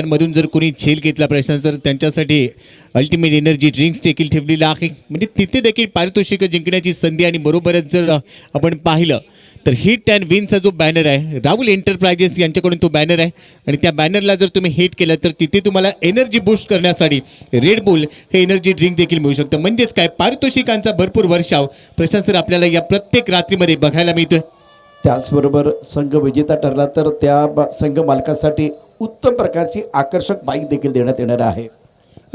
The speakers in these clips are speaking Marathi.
मधून जर कोणी झेल घेतला प्रश्न तर त्यांच्यासाठी अल्टिमेट एनर्जी ड्रिंक्स देखील ठेवलेला आहे. म्हणजे तिथे देखील पारितोषिक जिंकण्याची संधी. आणि बरोबरच जर आपण पाहिलं तर हिट अँड विनचा जो बॅनर आहे राहुल एंटरप्राइजेस यांच्याकडून तो बॅनर आहे. आणि त्या बॅनरला जर तुम्ही हिट केलं तर तिथे तुम्हाला एनर्जी बूस्ट करण्यासाठी रेड बुल हे एनर्जी ड्रिंक देखील मिळू शकतं. म्हणजेच काय, पारितोषिकांचा भरपूर वर्षाव प्रशांत सर आपल्याला या प्रत्येक रात्रीमध्ये बघायला मिळतोय. त्याचबरोबर संघ विजेता ठरला तर त्या संघ मालकासाठी उत्तम प्रकारची आकर्षक बाईक देखील देण्यात येणार आहे.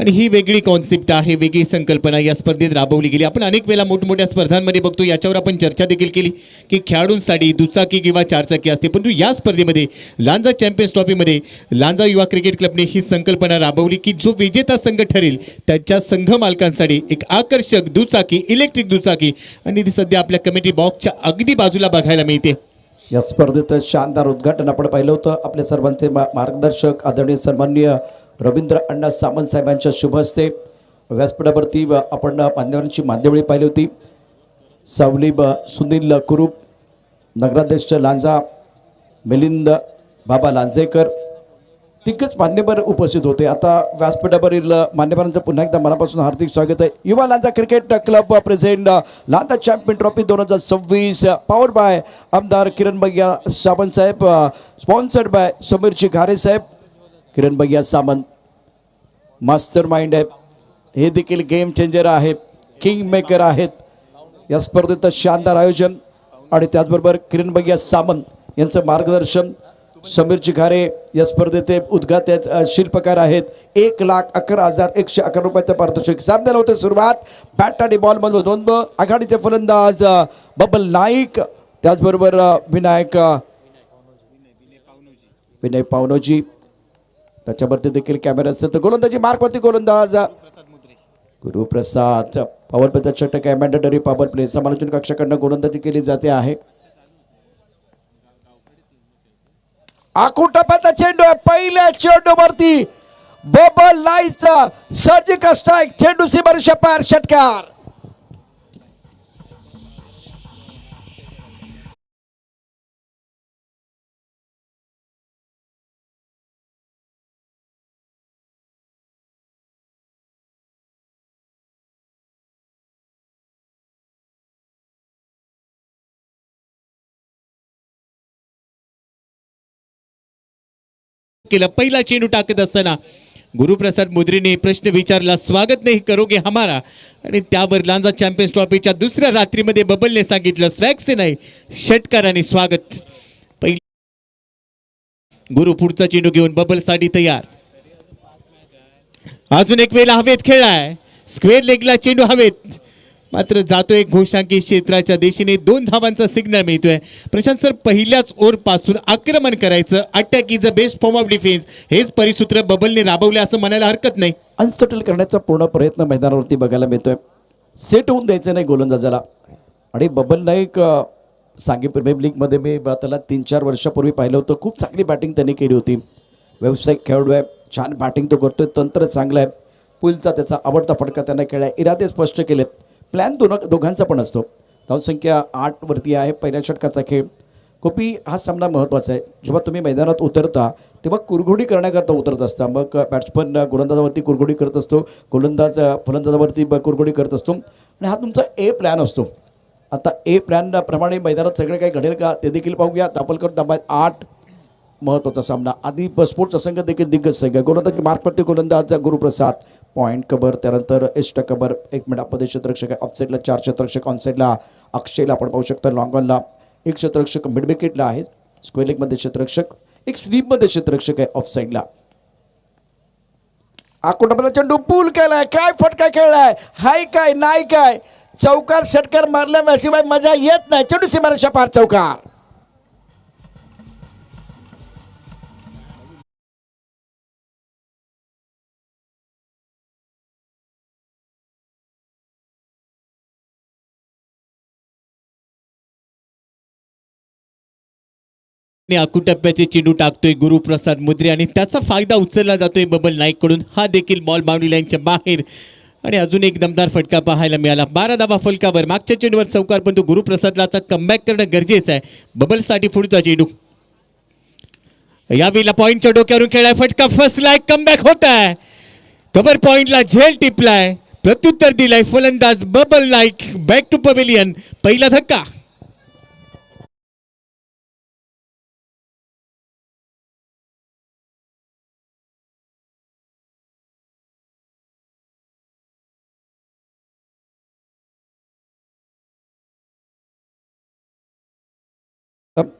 आणि ही वेगळी कॉन्सेप्ट आहे, वेगळी संकल्पना या स्पर्धेत राबवली गेली. आपण अनेक वेळा मोठमोठ्या स्पर्धांमध्ये बघतो, याच्यावर आपण चर्चा देखील केली की खेळाडूंसाठी दुचाकी किंवा चारचाकी असते, परंतु या स्पर्धेमध्ये लांजा चॅम्पियन्स ट्रॉफीमध्ये लांजा युवा क्रिकेट क्लबने ही संकल्पना राबवली की जो विजेता संघ ठरेल त्याच्या संघ मालकांसाठी एक आकर्षक दुचाकी, इलेक्ट्रिक दुचाकी, आणि ती सध्या आपल्या कमिटी बॉक्सच्या अगदी बाजूला बघायला मिळते. या स्पर्धेत शानदार उद्घाटन आपण पाहिलं होतं. आपल्या सर्वांचे मार्गदर्शक आदरणीय सन्माननीय रवींद्र अण्णा सामंत साहेबांच्या शुभ हस्ते व्यासपीठावरती आपण मान्यवरांची मांदेवळी पाहिली होती. सावली सुनील कुरूप, नगराध्यक्ष लांजा मिलिंद बाबा लांजेकर, तितकेच मान्यवर उपस्थित होते. आता व्यासपीठावरील मान्यवरांचं पुन्हा एकदा मनापासून हार्दिक स्वागत आहे. युवा Lanja cricket club present Lanja champion trophy 2026 power bye आमदार किरण भैया सावंत साहेब, स्पॉन्सर्ड बाय समीरजी घारे साहेब. किरण भैया सामंत मास्टर माइंड आहेत, हे देखील गेम चेंजर आहेत, किंग मेकर आहेत. या स्पर्धेत शानदार आयोजन आणि त्याचबरोबर किरण भैया सामंत यांचं मार्गदर्शन. समीरजी घारे या स्पर्धेचे उद्घाटक शिल्पकार आहेत. 1,11,111 रुपयाचं पारितोषिक. सामन्याला होते सुरुवात. बॅट आणि बॉल मध्ये दोन आघाडीचे फलंदाज बबल नाईक, त्याचबरोबर विनय पावनोजी, त्याच्यावरती देखील कॅमेरा असेल. तर गोलंदाजी मार्कवरती गोलंदाज गुरुप्रसाद. पॉवर प्लेचा षटक आहे, मॅन्डेटरी पॉवर प्ले. समालोचन कक्षाकडनं गोलंदाजी केली जाते आहे. आकुटपाचा चेंडू आहे. पहिल्या चेंडूवरती बबल नाईकचा सर्जिकल स्ट्राइक. चेंडू सीमारेषा पार, षटकार. केलं. पहिला चेंडू टाकत असताना गुरुप्रसाद मुद्रेने प्रश्न विचारला, स्वागत नाही करोगे हमारा. आणि त्यावर लांजा चॅम्पियन्स ट्रॉफीच्या दुसऱ्या रात्रीमध्ये बबलने सांगितलं, स्वॅग से नाही, षटकार आणि स्वागत. गुरु पुढचा चेंडू घेऊन बबलसाठी तयार. अजून एक वेळेला हवेत खेळाय, स्क्वेअर लेगला चेंडू हवेत, मात्र जातोय घोषांकी क्षेत्राच्या दिशेने. 2 धावांचा सिग्नल मिळतोय. प्रशांत सर, पहिल्याच ओव्हर पासून आक्रमण करायचं, attack is a best form of defence, हेच परिसूत्र बबलने राबवले असं म्हणायला हरकत नाही. अनसेटल करण्याचा पूर्ण प्रयत्न मैदानावरती बघायला मिळतोय. सेट होऊन द्यायचं नाही गोलंदाजाला. आणि बबल नाईक सांगी प्रीमियर लीगमध्ये मी त्याला 3-4 वर्षापूर्वी पाहिलं होतं. खूप चांगली बॅटिंग त्यांनी केली होती. व्यावसायिक खेळाडू आहे, छान बॅटिंग तो करतोय, तंत्र चांगलं आहे. पुलचा त्याचा आवडता फटका त्यांना खेळाय. इरादे स्पष्ट केले. प्लॅन दोघांचा पण असतो. धावसंख्या 8 वरती आहे. पहिल्या षटकाचा खेळ. कोपी हा सामना महत्त्वाचा आहे. जेव्हा तुम्ही मैदानात उतरता तेव्हा कुरघोडी करण्याकरता उतरत असता. मग बॅट्समन गोलंदाजावरती कुरघोडी करत असतो, गोलंदाज फलंदाजावरती कुरघोडी करत असतो. आणि हा तुमचा ए प्लॅन असतो. आता ए प्लॅनप्रमाणे मैदानात सगळे काही घडेल का ते देखील पाहूया. दापलकर दाबाय 8 महत्त्वाचा सामना. आधी स्पोर्ट्सचा संघ देखील दिग्गज संघ. गोलंदाजी मार्कवरती गोलंदाज गुरुप्रसाद. पॉईंट कबर, त्यानंतर एस्ट कबर. 1 मिनिट अपदे क्षेत्ररक्षक आहे. ऑफसाईडला 4 क्षेत्ररक्षक, ऑनसाईडला अक्षयला आपण पाहू शकता. लॉंग ऑनला 1 क्षेत्ररक्षक मिड विकेटला आहे. स्क्वेअर लेगमध्ये क्षेत्ररक्षक, 1 स्वीपमध्ये क्षेत्ररक्षक आहे ऑफसाईडला. आकुटपाचा चेंडू पूल केलाय. काय फटका खेळलाय, हाय काय नाही काय, चौकार षटकार मारल्याशिवाय मजा येत नाही. चेंडू सीमारेषा पार, चौकार. आकुटप्प्याचे चेंडू टाकतोय गुरुप्रसाद मुद्रे आणि त्याचा फायदा उचलला जातोय बबल नाईक कडून. हा देखील बॉल बाउंड्री लाईनच्या बाहेर. आणि अजून एक दमदार फटका पाहायला मिळाला. 12 धावा फलकावर. मागच्या चेंडूवर चौकार, पण तो गुरुप्रसादला आता कमबॅक करणं गरजेचं आहे. बबलसाठी पुढचा चेंडू. यावेळेला पॉइंटच्या डोक्यावरून खेळाय फटका फसलाय कमबॅक होत आहे कव्हर पॉइंटला झेल टिपलाय प्रत्युत्तर दिलाय फलंदाज Babal Naik back to pavilion पहिला धक्का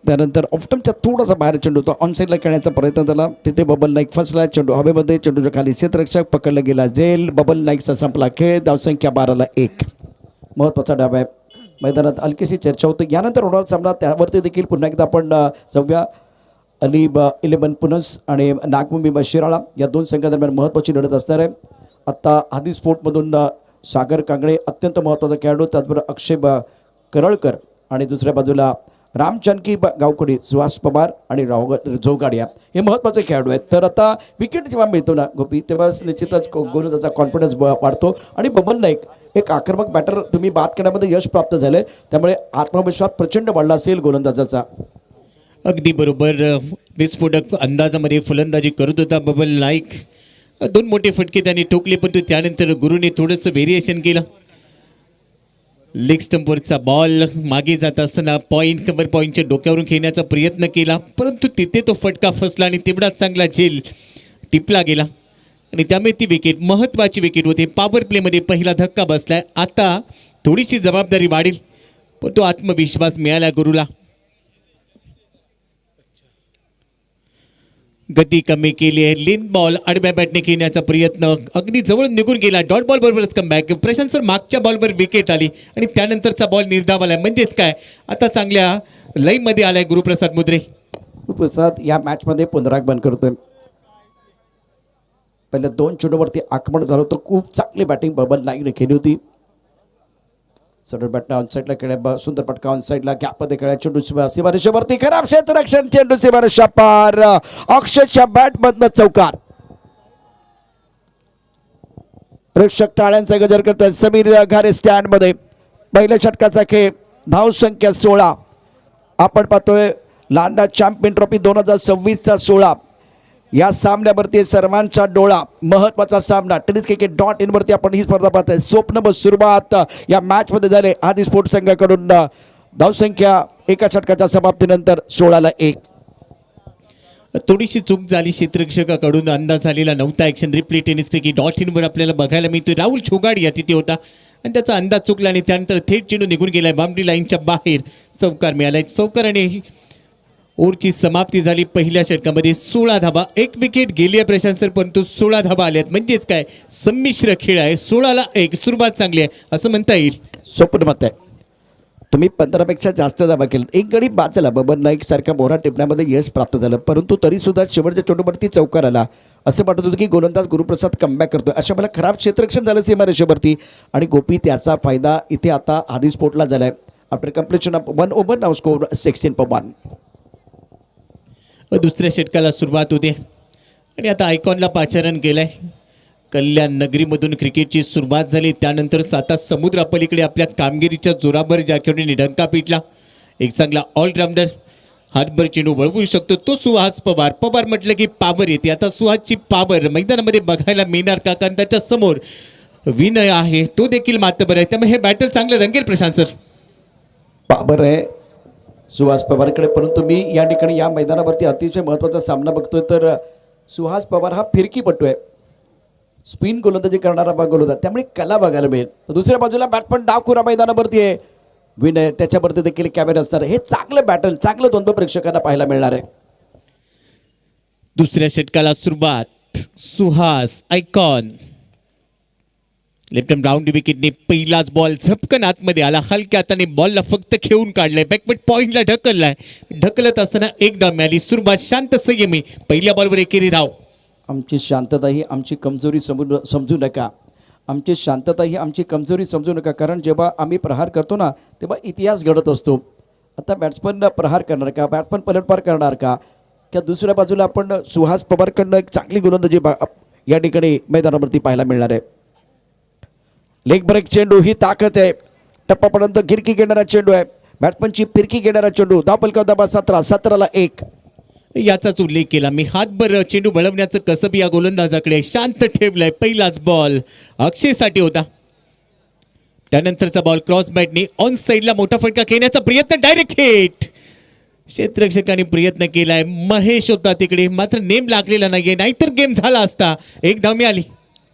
त्यानंतर ऑफ्टमच्या थोडासा बाहेर चेंडू होता ऑन साईडला खेळण्याचा प्रयत्न झाला तिथे बबल नाईक फसला चेंडू हवेमध्ये चेंडूच्या खाली क्षेत्ररक्षक पकडला गेला जेल बबल नाईकचा संपला खेळ धावसंख्या 12-1 महत्त्वाचा डाव आहे मैदानात हलकीशी चर्चा होती यानंतर होणार सामना त्यावरती देखील पुन्हा एकदा आपण जाऊया अलीब 11 पुनस आणि नागमुंबई शिराळा या दोन संघादरम्यान महत्त्वाची लढत असणार आहे आत्ता आधी स्पोर्टमधून सागर कांगणे अत्यंत महत्त्वाचा खेळाडू त्याचबरोबर अक्षय करळकर आणि दुसऱ्या बाजूला राम जानकी गावखडी सुहास पवार आणि राव जोगाडिया हे महत्त्वाचे खेळाडू आहेत तर आता विकेट जेव्हा मिळतो ना गोपी तेव्हाच निश्चितच गोलंदाजाचा कॉन्फिडन्स वाढतो आणि बबल नाईक एक आक्रमक बॅटर तुम्ही बाद करण्यामध्ये यश प्राप्त झाले त्यामुळे आत्मविश्वास प्रचंड वाढला असेल गोलंदाजाचा अगदी बरोबर विस्फोटक अंदाजामध्ये फलंदाजी करत होता बबल नाईक दोन मोठे फटके त्यांनी ठोकले पण त्यानंतर गुरुने थोडंसं व्हेरिएशन केलं लेग स्टंपवरचा बॉल मागे जात असताना पॉईंट कव्हर पॉईंटच्या डोक्यावरून खेळण्याचा प्रयत्न केला परंतु तिथे तो फटका फसला आणि तेवढाच चांगला झेल टिपला गेला आणि त्यामुळे ती विकेट महत्त्वाची विकेट होती पॉवर प्लेमध्ये पहिला धक्का बसलाय आता थोडीशी जबाबदारी वाढेल पण तो आत्मविश्वास मिळाला गुरुला गती कमी केली आहे लेन बॉल आडव्या बॅटने खेळण्याचा प्रयत्न अगदी जवळ निघून गेला डॉट बॉल बरोबरच कमबॅक प्रशांत सर मागच्या बॉलवर विकेट आली आणि त्यानंतरचा बॉल निर्धाव आलाय म्हणजेच काय आता चांगल्या लाईनमध्ये आलाय गुरुप्रसाद मुद्रे गुरुप्रसाद या मॅचमध्ये पुनरागमन करतोय पहिल्या 2 चेंडूवरती आक्रमण झालं होतं खूप चांगली बॅटिंग बबल नाईकने केली होती सडर बॅटने ऑन साईडला खेळ्या सुंदर पटका ऑन साईडला गॅपमध्ये खेळ्या चेंडू सीमारेषेवरती खराब क्षेत्ररक्षण चेंडू सीमारेषा पार अक्षरच्या बॅटमधनं चौकार प्रेक्षक टाळ्यांचा गजर करतात समीर घारे स्टँडमध्ये पहिल्या षटकाचा खेळ धावसंख्या 16 आपण पाहतोय लांडा चॅम्पियन ट्रॉफी 2026चा 16 या सामन्यावरती सर्वांचा डोळा महत्त्वाचा सामना टेनिस क्रिकेट .in वरती आपण ही स्पर्धा पाहतोय स्वप्न सुरुवात या मॅचमध्ये झाले आधी स्पोर्ट्स संघाकडून धावसंख्या एका षटकाच्या समाप्तीनंतर 16-1 थोडीशी चूक झाली क्षेत्ररक्षकाकडून अंदाज आलेला नव्हता action replay tennis cricket .in वर आपल्याला बघायला मिळतोय राहुल छोगाडिया तिथे होता आणि त्याचा अंदाज चुकला आणि त्यानंतर थेट चेंडू निघून गेलाय बाउंड्री लाईनच्या बाहेर चौकार मिळालाय चौकार आणि ओव्हरची समाप्ती झाली पहिल्या षटकामध्ये 16 धाबा एक विकेट गेली आहे प्रशांत सर परंतु 16 धाबा आल्यात म्हणजेच काय संमिश्र खेळ आहे 16-1 सुरुवात चांगली आहे असं म्हणता येईल स्वप्न मत आहे तुम्ही 15पेक्षा जास्त धाबा केलं एक गडी बाद झाला बबन नाईक सारख्या मोहरा टिपण्यामध्ये यश प्राप्त झालं परंतु तरी सुद्धा शेवटच्या चेंडूवरती चौकार आला असं वाटत होतं की गोलंदाज गुरुप्रसाद कमबॅक करतोय अशा मला खराब क्षेत्ररक्षण झालं सीमारेषेवरती आणि गोपी त्याचा फायदा इथे आता आधी स्पोर्टला झालाय after completion of 1 over now score 16-1 दुसऱ्या षटकाला सुरुवात होते आणि आता आयकॉनला पाचारण केलंय कल्याण नगरीमधून क्रिकेटची सुरुवात झाली त्यानंतर साता समुद्र पलीकडे आपल्या कामगिरीच्या जोरावर ज्या खेळाडूंनी डंका पिटला एक चांगला ऑलराऊंडर हातभर चेंडू वळवू शकतो तो सुहास पवार पवार म्हटलं की पावर येते आता सुहासची पावर मैदानामध्ये बघायला मिळणार का कारण त्याच्या समोर विनय आहे तो देखील मातबर आहे त्यामुळे हे बॅटल चांगलं रंगेल प्रशांत सर पावर आहे सुहास पवारकडे परंतु मी या ठिकाणी या मैदानावरती अतिशय महत्त्वाचा सामना बघतोय तर सुहास पवार हा फिरकीपटू आहे स्पिन गोलंदाजी करणारा गोलंदाज त्यामुळे कला बघायला मिळेल दुसऱ्या बाजूला बॅटमन डावखुरा मैदानावरती आहे विनय त्याच्यावरती देखील कॅमेरा असणार हे चांगलं बॅटल चांगलं द्वंद्व प्रेक्षकांना पाहायला मिळणार आहे दुसऱ्या षटकाला सुरुवात सुहास आयकॉन लेफ्ट राऊंड विकेटने पहिलाच बॉल झपकन आतमध्ये आला हलक्या हाताने बॉलला फक्त खेळून काढलाय बॅकवर्ड पॉइंटला ढकललाय ढकलत असताना एकदा मिळाली सुरुवात शांत संयमी पहिल्या बॉलवर एकेरी धाव आमची शांतता ही आमची कमजोरी समजू नका आमची शांतता ही आमची कमजोरी समजू नका कारण जेव्हा आम्ही प्रहार करतो ना तेव्हा इतिहास घडत असतो आता बॅट्समन प्रहार करणार का बॅट्समन पलटवार करणार का त्या दुसऱ्या बाजूला आपण सुहास पवारकडनं एक चांगली गोलंदाजी या ठिकाणी मैदानावरती पाहायला मिळणार आहे लेग ब्रेक चेंडू ही ताकद आहे टप्पापर्यंत गिरकी घेणारा चेंडू आहे बॅट्समनची फिरकी घेणारा चेंडू धावपलका धाबा 17-1 याचाच उल्लेख केला. मी हातभर चेंडू वळवण्याचं कसब या गोलंदाजाकडे, शांत ठेवलंय. पहिलाच बॉल अक्षयसाठी होता. त्यानंतरचा बॉल क्रॉस बॅटने ऑन साईडला मोठा फटका घेण्याचा प्रयत्न, डायरेक्ट हिट. क्षेत्ररक्षकांनी प्रयत्न केलाय. महेश होता तिकडे, मात्र नेम लागलेला नाहीये, नाहीतर गेम झाला असता. एक धाव मिळाली.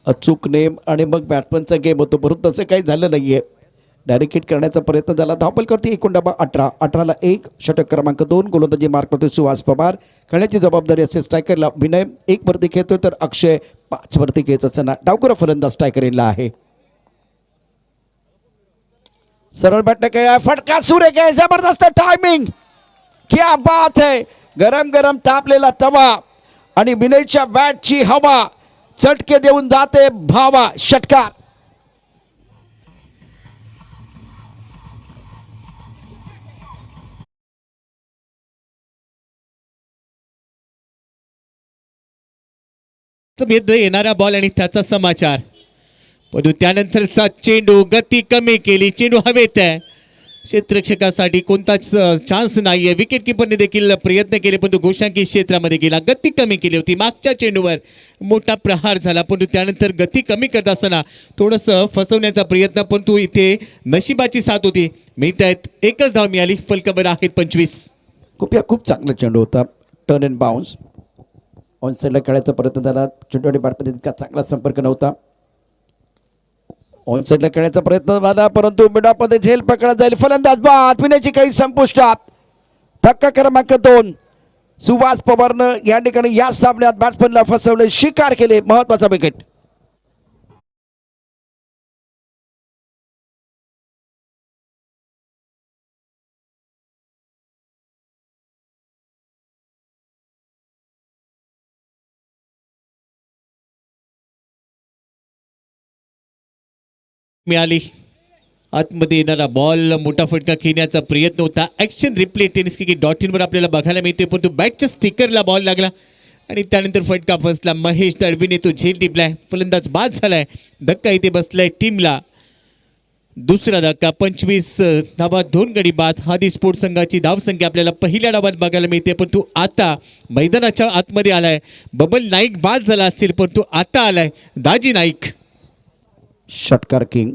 अचूक नेम आणि मग बॅट्समनचा गेम होतो, परंतु तसं काही झालं नाहीये. डायरेक्ट हिट करण्याचा प्रयत्न झाला. धावफलकावरती एकूण डबा 18. 18ला 1. षटक क्रमांक 2. गोलंदाजी मार्कवरती सुहास पवार. खेळण्याची जबाबदारी असते स्ट्रायकरला. विनय 1 वरती खेळतोय तर अक्षय 5 वरती खेळत असताना डावखुरा फलंदाज स्ट्रायकर इनला आहे. सरळ बॅट खेळ, फटका सुरेख आहे, जबरदस्त टायमिंग, क्या बात है. गरम गरम तापलेला तवा आणि विनयच्या बॅटची हवा चटके देऊन जाते भावा. षटकार. येणारा बॉल आणि त्याचा समाचार, परंतु त्यानंतरचा चेंडू गती कमी केली. चेंडू हवेत आहे. क्षेत्ररक्षकासाठी कोणताच चान्स नाहीये. विकेट किपरने देखील प्रयत्न केले, परंतु गोशांकी क्षेत्रामध्ये गेला. गती कमी केली होती. मागच्या चेंडूवर मोठा प्रहार झाला, परंतु त्यानंतर गती कमी करत असताना थोडंसं फसवण्याचा प्रयत्न, परंतु इथे नशिबाची साथ होती. मिळत आहेत. एकच धाव मिळाली. फलकावर आहेत 25. खूप चांगला चेंडू होता. Turn and bounce. ऑन साईडला खेळायचा प्रयत्न झाला. चेंडू आणि बॅटमध्ये इतका चांगला संपर्क नव्हता. ऑन साईडला खेळायचा प्रयत्न झाला, परंतु मिडामध्ये झेल पकडला जाईल. फलंदाज बाद. विनयची काही संपुष्टात. धक्का क्रमांक 2. सुभाष पवारनं या ठिकाणी या सामन्यात बॅट्समनला फसवले, शिकार केले. महत्वाचा विकेट. मिळाली. आतमध्ये येणारा बॉल मोठा फटका खेळण्याचा प्रयत्न होता. Action replay tennis cricket .in वर आपल्याला बघायला मिळते, परंतु बॅटच्या स्टिकरला बॉल लागला आणि त्यानंतर फटका फसला. महेश दळवीने तो झेल टिपलाय. फलंदाज बाद झालाय. धक्का इथे बसलाय टीमला. दुसरा धक्का. 25 धावा, 2 गडी बाद. हादी स्पोर्ट्स संघाची धावसंख्या आपल्याला पहिल्या डावात बघायला मिळते, परंतु आता मैदानाच्या आतमध्ये आलाय. बबल नाईक बाद झाला असेल, परंतु आता आलाय दाजी नाईक. षटकार किंग.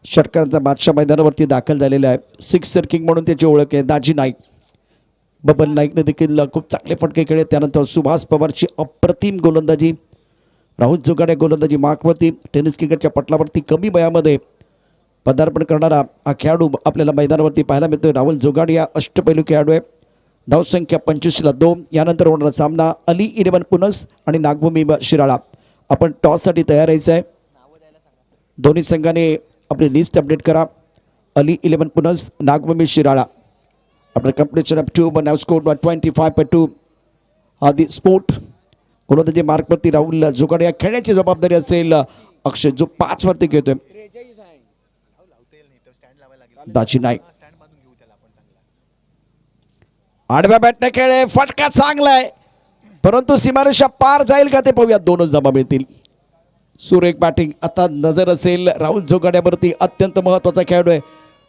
षटकारांचा बादशाह मैदानावरती दाखल झालेला आहे. सिक्सर किंग म्हणून त्याची ओळख आहे. दाजी नाईक. बबल नाईकने देखील खूप चांगले फटके खेळले. त्यानंतर सुभाष पवारची अप्रतिम गोलंदाजी. राहुल जोगाडे गोलंदाजी मार्कवरती. टेनिस क्रिकेटच्या पटलावरती कमी वयामध्ये पदार्पण करणारा हा खेळाडू आपल्याला मैदानावरती पाहायला मिळतोय. राहुल जोगाडे या अष्टपैलू खेळाडू आहे. धावसंख्या 25ला 2. यानंतर होणारा सामना अली 11 पुनस आणि नागभूमी शिराळा. आपण टॉससाठी तयार राहायचं आहे. दोन्ही संघाने आपली लिस्ट अपडेट करा. अली 11 पुनस, नागभूमी शिराळा. आपलं कंप्लीशन ऑफ 2 नाव स्कोर 25/2. आधी स्पोर्ट गोलंदाजी मार्कवरती राहुल जोगाडे या खेळण्याची जबाबदारी असेल अक्षय, जो 5 वरती खेळतोय. दाजी नाईक. आडव्या बॅटने खेळे. फटका चांगला आहे, परंतु सीमारेषा पार जाईल का ते पाहूया. 2च धावा मिळतील. सुरेख बॅटिंग. आता नजर असेल राहुल जोगाड्यावरती. अत्यंत महत्त्वाचा खेळाडू आहे.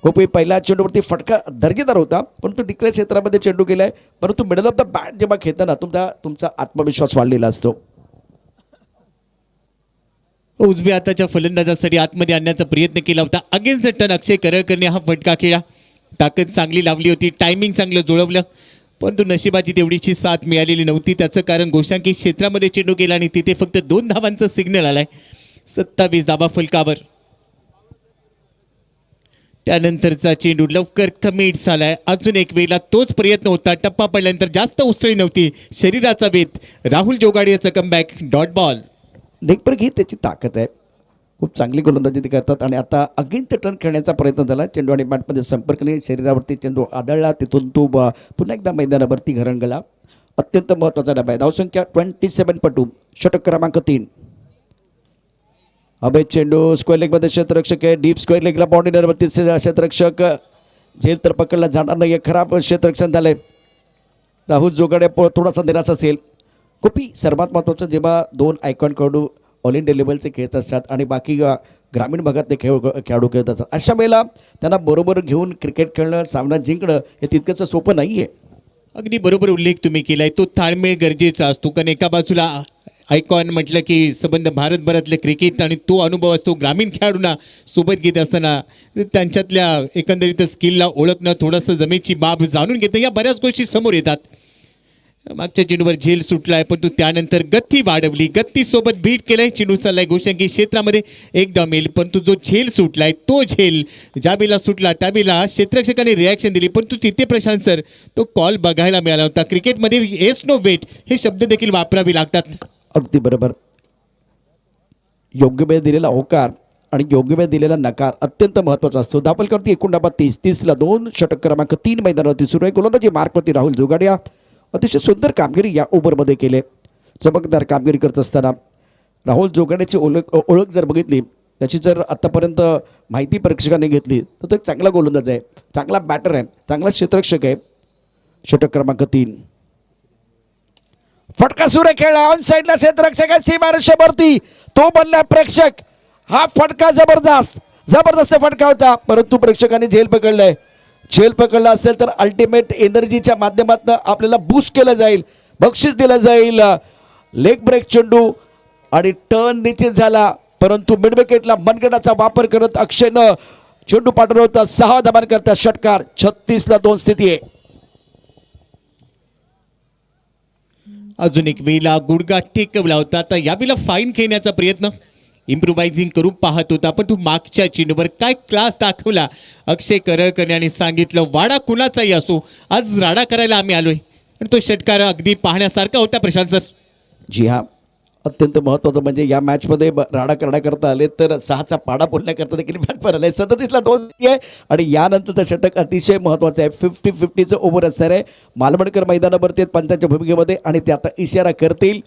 गोपी पहिल्या चेंडूवरती फटका दर्जेदार होता, परंतु डिक्लेअर क्षेत्रामध्ये चेंडू गेलाय. परंतु मिडल ऑफ द बॅट जेव्हा खेळताना तुमचा आत्मविश्वास वाढलेला असतो. उजव्या हाताच्या फलंदाजासाठी आतमध्ये आणण्याचा प्रयत्न केला होता. अगेन्स्ट द टर्न अक्षय करळकरने हा फटका खेळला. ताकद चांगली लावली होती. टायमिंग चांगलं जुळवलं, परंतु नशिबाची तेवढीची साथ मिळालेली नव्हती. त्याचं कारण गोशांकी क्षेत्रामध्ये चेंडू गेला आणि तिथे फक्त 2 धावांचा सिग्नल आलाय. 27 धावा फलकावर. त्यानंतरचा चेंडू लवकर कमिट झालाय. अजून एक वेळेला तोच प्रयत्न होता. टप्पा पडल्यानंतर जास्त उसळी नव्हती. शरीराचा वेध. राहुल जोगाडेचं कमबॅक. Dot ball. लेगब्रेक ही त्याची ताकद आहे. खूप चांगली गोलंदाजी ते करतात. आणि आता अगेन्स्ट टर्न खेळण्याचा प्रयत्न झाला. चेंडू आणि बॅटमध्ये संपर्क नाही. शरीरावरती चेंडू आदळला. तिथून तो पुन्हा एकदा मैदानावरती घरंगला. अत्यंत महत्त्वाचा डबा आहे. धावसंख्या 27/2. षटक क्रमांक 3. अभय चेंडू स्क्वेअर लेगमध्ये क्षेत्ररक्षक आहे. डीप स्क्वेअर लेगला बाउंड्रीवरती क्षेत्ररक्षक. झेल तर पकडला जाणार नाही. खराब क्षेत्ररक्षण झालंय. राहुल जोगाडे थोडासा निराश असेल. कोपी सर्वात महत्त्वाचं, जेव्हा 2 आयकॉन खेळाडू ऑल इंडिया लेवलचे खेळत असतात आणि बाकी ग्रामीण भागातले खेळाडू खेळत असतात, अशा वेळेला त्यांना बरोबर घेऊन क्रिकेट खेळणं, सामना जिंकणं हे तितकंच सोपं नाही आहे. अगदी बरोबर उल्लेख तुम्ही केलाय. तो ताळमेळ गरजेचा असतो, कारण एका बाजूला आयकॉन म्हटलं की संबंध भारतभरातले क्रिकेट आणि तो अनुभव असतो ग्रामीण खेळाडूंना सोबत घेत असताना त्यांच्यातल्या एकंदरीत स्किलला ओळखणं, थोडंसं जमेची बाब जाणून घेणं, या बऱ्याच गोष्टी समोर येतात. मागच्या चेंडूवर झेल सुटलाय, पण तू त्यानंतर गती वाढवली, गतीसोबत बीट केलंय. चेंडू चाललाय गोषंकी क्षेत्रामध्ये एकदम येईल, परंतु जो झेल सुटलाय तो झेल ज्या बेला सुटला त्या बेला क्षेत्ररक्षकाने रिॲक्शन दिली, परंतु तिथे प्रशांत सर तो कॉल बघायला मिळाला होता. क्रिकेटमध्ये येस नो वेट हे शब्द देखील वापरावे लागतात. अगदी बरोबर. योग्य वेळ दिलेला होकार आणि योग्य वेळ दिलेला नकार अत्यंत महत्त्वाचा असतो. धापलकरती एकूण डाबा 30-30ला 2. षटक क्रमांक 3 मैदानावरती सुरू आहे. गोलंदाजी मार्कवरती राहुल जोगाडिया अतिशय सुंदर कामगिरी या ओव्हरमध्ये केले. चमकदार कामगिरी करत असताना राहुल जोगाड्याची ओळख जर बघितली, त्याची जर आत्तापर्यंत माहिती प्रेक्षकांनी घेतली तर तो एक चांगला गोलंदाज आहे, चांगला बॅटर आहे, चांगला क्षेत्ररक्षक आहे. षटक क्रमांक 3. फटका सुरे खेळला ऑन साईडला क्षेत्ररक्षकाची सीमारेषेवरती तो बनला प्रेक्षक. हा फटका जबरदस्त फटका होता, परंतु प्रेक्षकांनी झेल पकडलाय. झेल पकडला असेल तर अल्टिमेट एनर्जीच्या माध्यमातून आपल्याला बूस्ट केलं जाईल, बक्षीस दिलं जाईल. लेग ब्रेक चेंडू आणि टर्न निश्चित झाला, परंतु मिड विकेटला मनगटाचा वापर करत अक्षयनं चेंडू पाठवला होता. 6 धावा करता षटकार. 36ला 2 स्थिती आहे. अजून एक वेळेला गुडघा टेकवला होता, तर यावेळेला फाईन खेळण्याचा प्रयत्न इम्प्रोव्हायझिंग करून पाहत होता, पण तू मागच्या चेंडूवर काय क्लास दाखवला. अक्षय करळकर यांनी सांगितलं वाडा कुणाचाही असो, आज राडा करायला आम्ही आलोय. आणि तो षटकार अगदी पाहण्यासारखा होता प्रशांत सर. जी हां, अत्यंत महत्त्वाचं म्हणजे या मॅचमध्ये राडा करण्याकरता आले तर 6चा पाडा बोलण्याकरता देखील मॅच पर आले. 37ला 2 आहे आणि यानंतरचं षटक अतिशय महत्त्वाचं आहे. 50-50चं ओव्हर असणार आहे. मालवणकर मैदानावरती पंचांच्या भूमिकेमध्ये आणि ते आता इशारा करतील.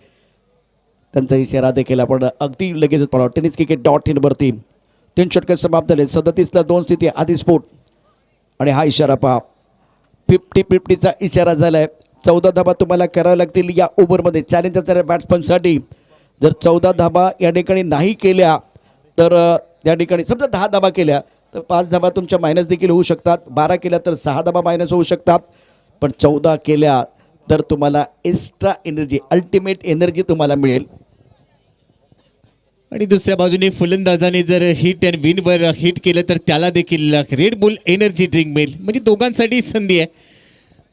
त्यांचा इशारा देखील आपण अगदी लगेचच पडावं. टेनिस क्रिकेट.in वरती 3 षटक समाप्त झाले. 37ला 2 स्थिती आधी स्फोट आणि हा इशारा पहा. 50-50चा इशारा झाला आहे. 14 धाबा तुम्हाला कराव्या लागतील या ओव्हरमध्ये. चॅलेंज असणाऱ्या बॅट्समनसाठी जर 14 धाबा या ठिकाणी नाही केल्या तर त्या ठिकाणी समजा 10 धाबा केल्या तर 5 धाबा तुमच्या मायनस देखील होऊ शकतात. 12 केल्या तर 6 धाबा मायनस होऊ शकतात. पण 14 केल्या तर तुम्हाला एक्स्ट्रा एनर्जी, अल्टिमेट एनर्जी तुम्हाला मिळेल. आणि दुसऱ्या बाजूने फलंदाजाने जर हिट अँड विनवर हिट केलं तर त्याला देखील रेड बुल एनर्जी ड्रिंक मिळेल. म्हणजे दोघांसाठी संधी आहे.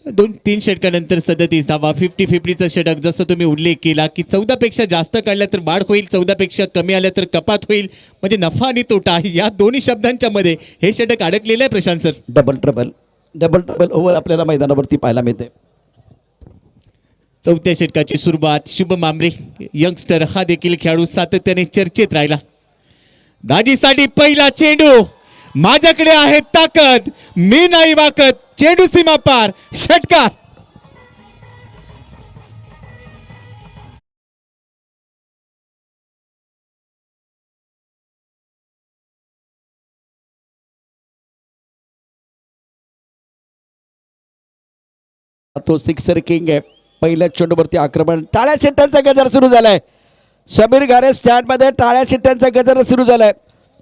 2-3 षटकानंतर 37 धावा. 50-50चं षटक जसं तुम्ही उल्लेख केला की 14पेक्षा जास्त काढल्या तर वाढ होईल, 14पेक्षा कमी आल्या तर कपात होईल. म्हणजे नफा आणि तोटा या दोन्ही शब्दांच्या मध्ये हे षटक अडकलेलं आहे Prashant sir. Double trouble over आपल्याला मैदानावरती पाहायला मिळते. 4थ्या षटकाची सुरुवात. शुभम आमरे यंगस्टर हा देखील खेळाडू सातत्याने चर्चेत राहिला. दाजीसाठी पहिला चेंडू. माझ्याकडे आहे ताकद, मी नाही वाकत. चेंडू सीमा पार. षटकार. तो सिक्सर किंग आहे. पहिल्या चेंडूवरती आक्रमण. टाळ्या शिट्ट्यांचा गजर सुरू झालाय. समीर घारे स्टँडमध्ये टाळ्या शिट्ट्यांचा गजर सुरू झालाय.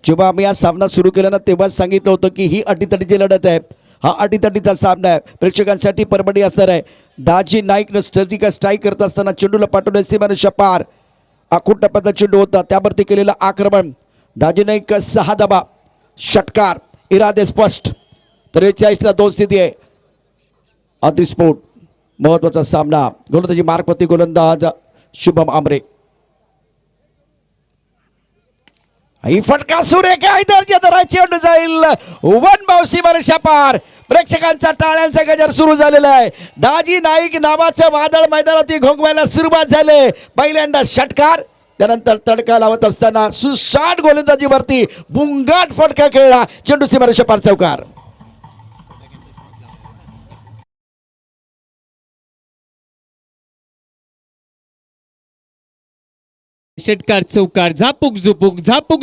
जेव्हा आम्ही हा सामना सुरू केला ना तेव्हाच सांगितलं होतं की ही अटीतटीची लढत आहे. हा अटीतटीचा सामना आहे. प्रेक्षकांसाठी परबडी असणार आहे. दाजी नाईकनं स्ट्राईक करत असताना चेंडूला पाठवलं सीमारेषा पार. आखूड टप्प्यातला चेंडू होता, त्यावरती केलेलं आक्रमण. दाजी नाईक 6 धाबा. षटकार. इरादे स्पष्ट. 43ला 2 स्थिती आहे. अतिस्फोट. महत्वाचा सामना. गोलंदाजी मार्कवरती गोलंदाज शुभम आमरे. ही फटका सुरेख चेंडू जाईल 1 बाउन्स सीमारेषा पार. प्रेक्षकांचा टाळ्यांचा गजर सुरू झालेला आहे. दाजी नाईक नावाचं वादळ मैदानावरती घोंगवायला सुरुवात झाली. पहिल्यांदा षटकार, त्यानंतर तडका लावत असताना सुसाट गोलंदाजीवरती बुंगाट फटका खेळला. चेंडू सीमारेषा पार. चौकार. षटकार चौकार. झापूक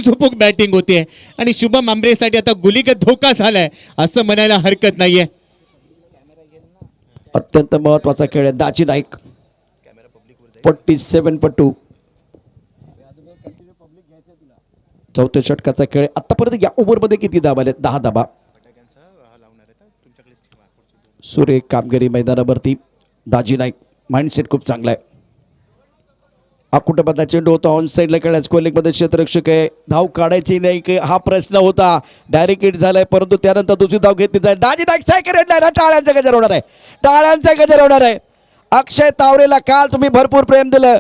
झुपूक बॅटिंग होते आणि शुभम आमरेसाठी आता गुलीगत धोका झालाय असं म्हणायला हरकत नाहीये. अत्यंत महत्वाचा खेळ आहे. दाजी नाईक 47 चौथ्या षटकाचा खेळ. आतापर्यंत या ओव्हरमध्ये किती धाबा आले? 10 धाबा. सुरेख कामगिरी मैदानावरती. दाजी नाईक माइंडसेट खूप चांगला आहे. अकुटपदा चेंडू होता ऑन साईडला खेळला स्क्वेअर लेगमध्ये क्षेत्ररक्षक आहे. धाव काढायची नाही की हा प्रश्न होता. डायरेक्ट हिट झालाय परंतु त्यानंतर दुसरी धाव घेतली जाईल. दाजी नाईक सायकल रेडला टाळ्यांचा गजर होणार आहे. टाळ्यांचा गजर होणार आहे. अक्षय तावरेला काल तुम्ही भरपूर प्रेम दिलं.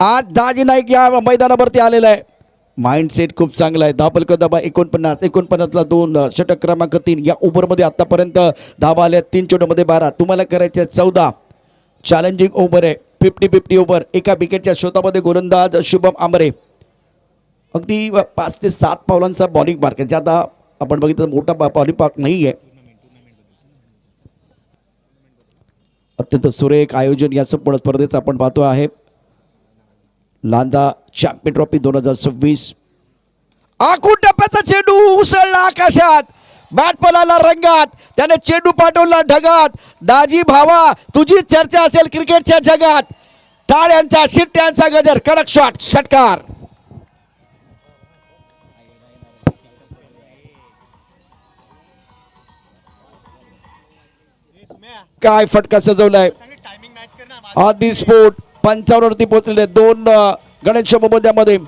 आज दाजी नाईक या मैदानावरती आलेला आहे. माइंडसेट खूप चांगला आहे. धाबल दबा 49ला 2 षटक क्रमांक 3 या ओव्हरमध्ये आतापर्यंत धावा आल्या 3 चेंडूमध्ये 12. तुम्हाला करायचे 14. चॅलेंजिंग ओव्हर आहे. 50-50 ओव्हर. एका विकेटच्या शोधामध्ये गोलंदाज शुभम आंबरे अगदी 5 ते 7 पावलांचा बॉलिंग मार्क आहे. ज्यादा आपण बघितलं मोठा बॉलिंग पार्क नाही आहे. अत्यंत सुरेख आयोजन या संपूर्ण स्पर्धेचं आपण पाहतो आहे. Lanja champion trophy 2026. आखून टप्प्याचा चेंडू उसळला आकाशात. बॅट पलाला रंगात. त्याने चेंडू पाठवला ढगात. दाजी भावा तुझी चर्चा असेल क्रिकेटच्या जगात. टाळ्यांचा शिट्ट्यांचा गजर. कडक शॉट षटकार. काय फटका सजवलाय. आधी स्फोट 55 वरती पोहोचलेले 2 गणेश मध्ये.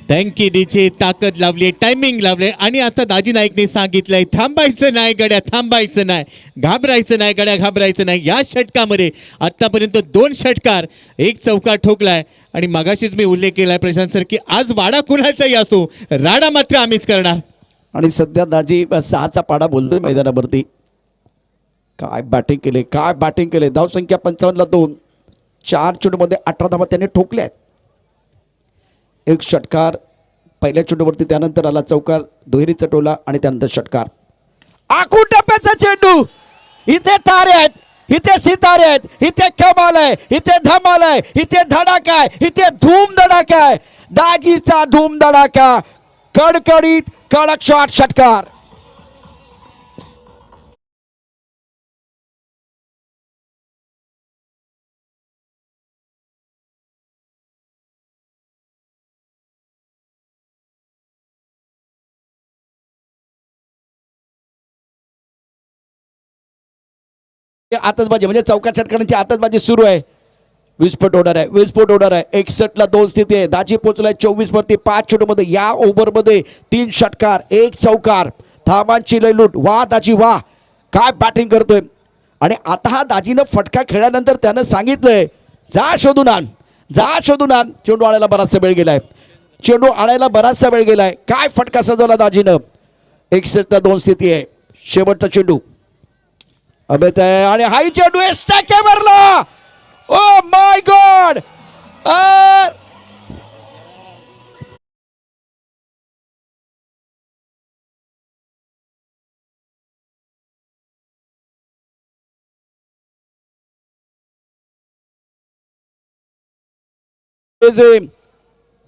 थँक यू डीचे. ताकद लावली, टायमिंग लावले आणि आता दाजी नाईकने सांगितलंय थांबायचं नाही गड्या, थांबायचं नाही, घाबरायचं नाही गड्या, घाबरायचं नाही. या षटकामध्ये आतापर्यंत 2 षटकार, 1 चौकार ठोकलाय आणि मगाशीच मी उल्लेख केलाय प्रशांत सर की आज वाडा कुणाचाही असो राडा मात्र आम्हीच करणार. आणि सध्या दाजी 6चा पाडा बोलतोय मैदानावरती. काय बॅटिंग केले, काय बॅटिंग केले. धावसंख्या 55ला 2. 4 चेंडूमध्ये 18 धावा त्याने ठोकल्या आहेत. 1 षटकार पहिल्या चेंडूवरती. त्यानंतर आला चौकार, दुहेरीचा टोला आणि त्यानंतर षटकार. आखून टप्प्याचा चेंडू. इथे तारे आहेत, इथे सितारे आहेत, इथे कमाल आहे, इथे धमाल आहे, इथे धडाका आहे, इथे धूम धडाका आहे. दाजीचा धूम धडाका. कडकडीत कडक शॉट षटकार. आतषबाजी म्हणजे चौका षटकारांची आतषबाजी सुरू आहे. विस्फोट होणार आहे, विस्फोट होणार आहे. 61ला 2 स्थिती आहे. दाजी पोहोचलाय 24 वरती 5 चेंडूमध्ये. या ओव्हरमध्ये 3 षटकार, 1 चौकार. धावांची लयलूट. वा दाजी वा, काय बॅटिंग करतोय. आणि आता हा दाजीनं फटका खेळल्यानंतर त्यानं सांगितलंय जा शोधून आण, जा शोधून आण. चेंडू आणायला बराचसा वेळ गेलाय, चेंडू आणायला बराचसा वेळ गेलाय. काय फटका सजवला दाजीनं. 61ला 2 स्थिती आहे. शेवटचा चेंडू अबेत आहे आणि हाई चेंडू मारला. Oh my God.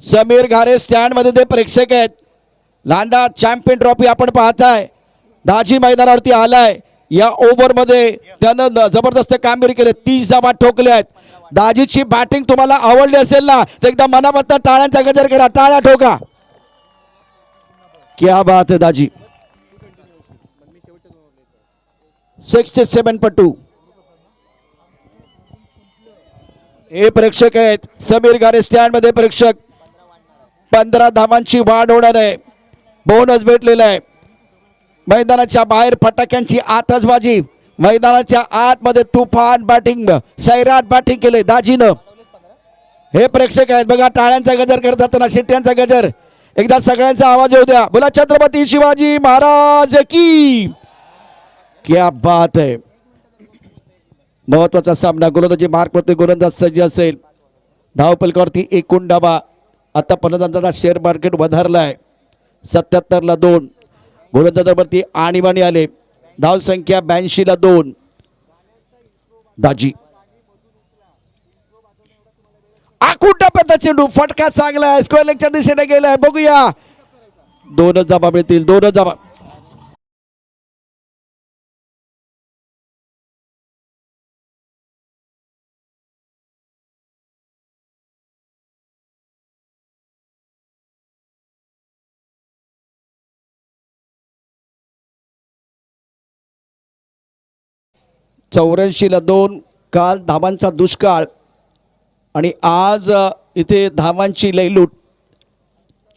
Sameer Ghare stand मध्ये ते प्रेक्षक आहेत. लांडा चॅम्पियन ट्रॉफी आपण पाहताय. दाजी मैदानावरती आलाय. या ओव्हरमध्ये त्यानं जबरदस्त कामगिरी केली. 30 धावा ठोकल्या आहेत. दाजीची बॅटिंग तुम्हाला आवडली असेल ना तर एकदा मनापासून टाळ्यांचा गजर करा. टाळ्या ठोका. क्या बात आहे दाजी. 67 पट्टू. हे प्रेक्षक आहेत समीर गारे स्टँड मध्ये प्रेक्षक. 15 धावांची वाढ होणार आहे. बोनस भेटलेला आहे. मैदानाच्या बाहेर फटाक्यांची आतषबाजी. मैदानाच्या आतमध्ये तुफान बॅटिंग, सैराट बॅटिंग केले दाजीनं. हे प्रेक्षक आहेत बघा टाळ्यांचा गजर करत असताना शिट्ट्यांचा गजर. एकदा सगळ्यांचा आवाज येऊ द्या. बोला छत्रपती शिवाजी महाराज की. क्या बात है. महत्वाचा सामना. गोलंदाजी मार्क मध्ये गोलंदाज सज्ज असेल. धावपलकावरती 1 डाबा. आता फलंदाजांचा शेअर मार्केट वधारलाय. 77ला 2. गोलंदाजावरती आणीबाणी आले. धाव संख्या 82ला 2. दाजी आखून टप्प्याचा चेंडू. फटका चांगला आहे. स्क्वेअर लेगच्या दिशेने गेलाय. बघूया 2च धावा मिळतील. 2च धावा. 84ला 2, काल धावांचा दुष्काळ आणि आज इथे धावांची लयलूट.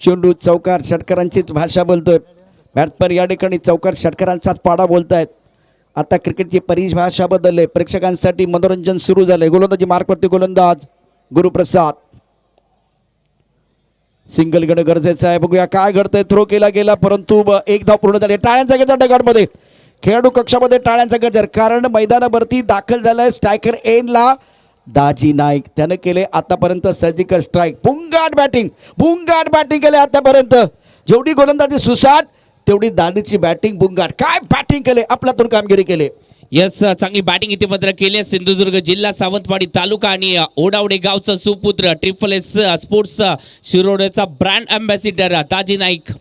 चेंडू चौकार षटकारांचीच भाषा बोलतोय. बॅट्समन या ठिकाणी चौकार षटकारांचाच पाडा बोलतायत. आता क्रिकेटची परिभाषा बदलले. प्रेक्षकांसाठी मनोरंजन सुरू झालंय. गोलंदाजी मार्कवरती गोलंदाज गुरुप्रसाद. सिंगल घेणं गरजेचं आहे. बघूया काय घडतंय. थ्रो केला गेला परंतु एक धाव पूर्ण झाली. टाळ्यांचा गजर ढगांमध्ये, खेळाडू कक्षामध्ये टाळ्यांचा गजर, कारण मैदानावरती दाखल झालाय स्ट्रायकर एंडला दाजी नाईक. त्यानं केले आतापर्यंत सर्जिकल स्ट्राईक. भुंगाट बॅटिंग केले आतापर्यंत. जेवढी गोलंदाजी सुसाट तेवढी दादीची बॅटिंग भुंगाट. काय बॅटिंग केले, आपल्यातून कामगिरी केले. यस, चांगली बॅटिंग इथे मात्र केली. सिंधुदुर्ग जिल्हा, सावंतवाडी तालुका आणि ओडावडे गावचा सुपुत्र, ट्रिपल एस स्पोर्ट्स शिरोडेचा ब्रँड अँबॅसिडर ताजी नाईक.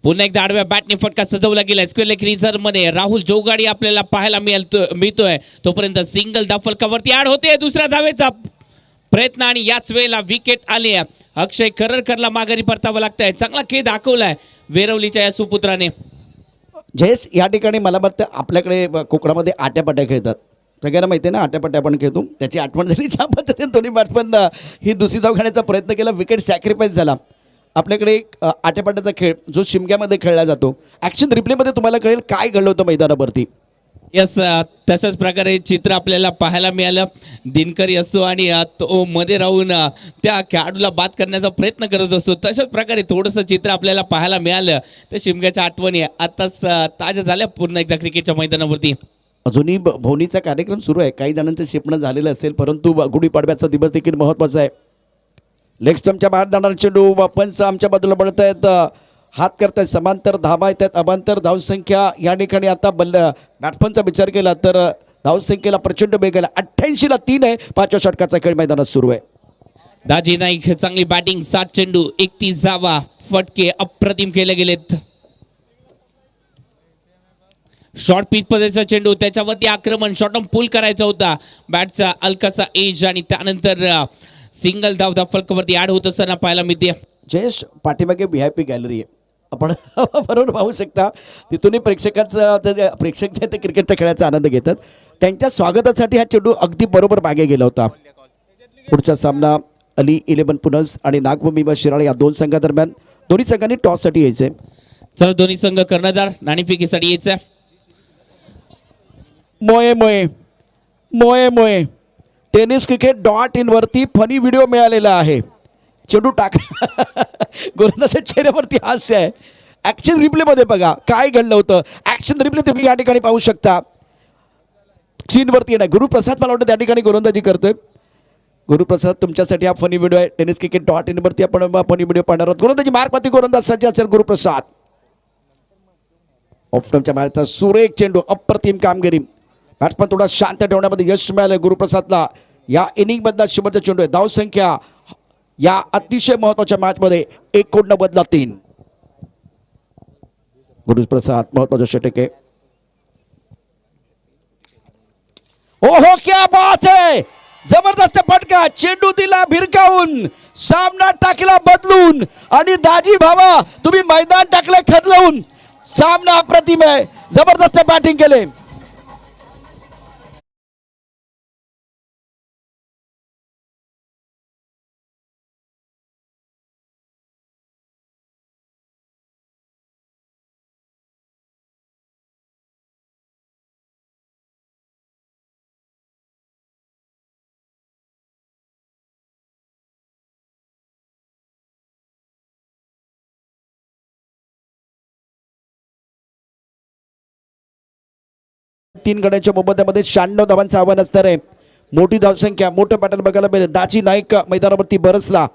पुन्हा एकदा आडव्या बॅटने फटका सजवला गेला. स्क्वेअर लेग रिझर्व्ह मध्ये राहुल जोगाडी आपल्याला पाहायला मिळतोय. तोपर्यंत सिंगल धाव फलकावरती ऍड होते. दुसऱ्या धावेचा प्रयत्न आणि याच वेळेला विकेट आली. अक्षय कररकरला माघारी परतावं लागतंय. चांगला खेळ दाखवलाय वेरवलीच्या या सुपुत्राने. जयेश, या ठिकाणी मला वाटतं आपल्याकडे कोकणामध्ये आट्यापाट्या खेळतात. सगळ्यांना माहिती आहे ना, आट्यापाट्या आपण खेळतो. त्याची आठवण झाली. ज्या पद्धतीने दोन्ही बॅट्समन ही दुसरी धाव घेण्याचा प्रयत्न केला, विकेट सॅक्रिफाईस झाला. आपल्याकडे एक आट्यापाट्याचा खेळ जो शिमग्यामध्ये खेळला जातो. ॲक्शन रिप्लेमध्ये तुम्हाला कळेल काय घडलं होतं मैदानावरती. यस, तशाच प्रकारे चित्र आपल्याला पाहायला मिळालं. दिनकरी असतो आणि तो मध्ये राहून त्या खेळाडूला बाद करण्याचा प्रयत्न करत असतो. तशाच प्रकारे थोडंसं चित्र आपल्याला पाहायला मिळालं. त्या शिमग्याच्या आठवणी आताच ताज्या झाल्या पुन्हा एकदा क्रिकेटच्या मैदानावरती. अजूनही भोवनीचा कार्यक्रम सुरू आहे. काही जणांचं शिपणं झालेलं असेल, परंतु गुढीपाडव्याचा दिवस देखील महत्त्वाचा आहे. लेग स्टंपच्या बाहेर जाणार चेंडू. पंच आमच्या बाजूला पडत आहेत, हात करतायत. समांतर धावा आहेत, अभांतर धावसंख्या या ठिकाणी आता बॅट्समनचा विचार केला तर धावसंख्येला प्रचंड वेग आला. 88ला 3 आहे. 5व्या षटकाचा खेळ मैदानात सुरू आहे. दाजी नाईक चांगली बॅटिंग. 7 चेंडू 31 धावा, फटके अप्रतिम केले गेलेत. शॉर्ट पिच पद्धतीचा चेंडू, त्याच्यावरती आक्रमण, शॉर्ट पुल करायचा होता. बॅटचा हलकासा एज आणि त्यानंतर सिंगल धाव फलकावरती ऍड होत असताना पाहायला मिळते. जयेश, पाठीमागे VIP गॅलरी आहे. आपण बरोबर पाहू शकता. तिथूनही प्रेक्षक जे ते क्रिकेटच्या खेळाचा आनंद घेतात. त्यांच्या स्वागतासाठी हा चेंडू अगदी बरोबर मागे गेला होता. पुढचा सामना अली 11 पुनस आणि नागभूमी व शिराळा या दोन संघादरम्यान. दोन्ही संघांनी टॉससाठी यायचे. चला, दोन्ही संघ कर्णधार नाणेफेकीसाठी यायचं. मोये टेनिस cricket.in वरती फनी व्हिडिओ मिळालेला आहे. चेंडू टाक. गोलंदाजाच्या चेहऱ्यावरती हास्य आहे. ॲक्शन रिप्लेमध्ये बघा काय घडलं होतं. ॲक्शन रिप्ले तुम्ही या ठिकाणी पाहू शकता. स्क्रीनवरती येणार गुरुप्रसाद, मला वाटतं त्या ठिकाणी गोलंदाजी करतोय. गुरुप्रसाद, तुमच्यासाठी हा फनी व्हिडिओ आहे. टेनिस cricket.in वरती आपण फनी व्हिडिओ पाहणार आहोत. गोलंदाजी मार्कवरती गोलंदाज सज्ज असेल गुरुप्रसाद. ऑफस्टंपच्या बाहेरचा सुरेख चेंडू, अप्रतिम कामगिरी. बॅट्समन थोडा शांत ठेवण्यामध्ये यश मिळालं गुरुप्रसादला. या इनिंगमधला शेवटचा चेंडू आहे. धावसंख्या या अतिशय महत्वाच्या मॅचमध्ये 89ला 3. गुरुप्रसाद महत्वाचं षटक आहे. ओहो, क्या बात है, जबरदस्त फटका. चेंडू दिला भिरकावून, सामना टाकला बदलून आणि दाजी भावा तुम्ही मैदान टाकले खदलवून. सामना अप्रतिम आहे. जबरदस्त बॅटिंग केले. तीन गड्यांच्या मोबदल्यामध्ये 96 धावांचं आव्हान असणार आहे. मोठी धावसंख्या, मोठं पॅटर्न बघायला मिळेल. दाजी नाईक मैदानावरती बरसला.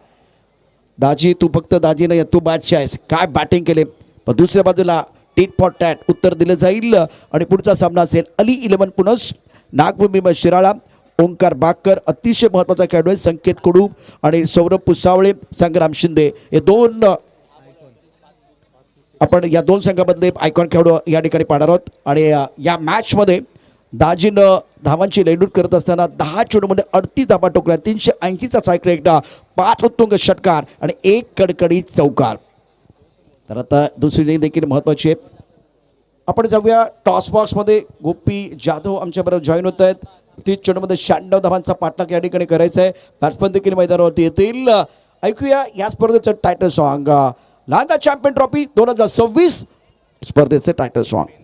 दाजी, तू फक्त दाजी नाही, तू बादशाह आहेस. काय बॅटिंग केले. पण दुसऱ्या बाजूला टीट फॉर टॅट उत्तर दिलं जाईल. आणि पुढचा सामना असेल अली 11 पुनस नागभूमी शिराळा. ओंकार बाकर अतिशय महत्त्वाचा खेळाडू आहे. संकेत कडू आणि सौरभ पुसावळे, संग्राम शिंदे हे दोन आपण या दोन संघामधले आयकॉन खेळाडू या ठिकाणी पाहणार आहोत. आणि या मॅचमध्ये दाजीनं धावांची लयलूट करत असताना 10 चेंडूमध्ये 38 धावा ठोकल्या. 380चा स्ट्राईक रेट, 5 उत्तुंग षटकार आणि 1 कडकडीत चौकार. तर आता दुसरी इनिंग देखील महत्त्वाची आहे. आपण जाऊया टॉस बॉक्समध्ये. गोपी जाधव आमच्याबरोबर जॉईन होत आहेत. 30 चेंडूमध्ये 96 धावांचा पाठलाग या ठिकाणी करायचा आहे. बॅट्समन देखील मैदानावरती येतील. ऐकूया या स्पर्धेचं टायटल सॉन्ग, लांदा चॅम्पियन ट्रॉफी 2026 स्पर्धेचे टायटल सॉन्ग.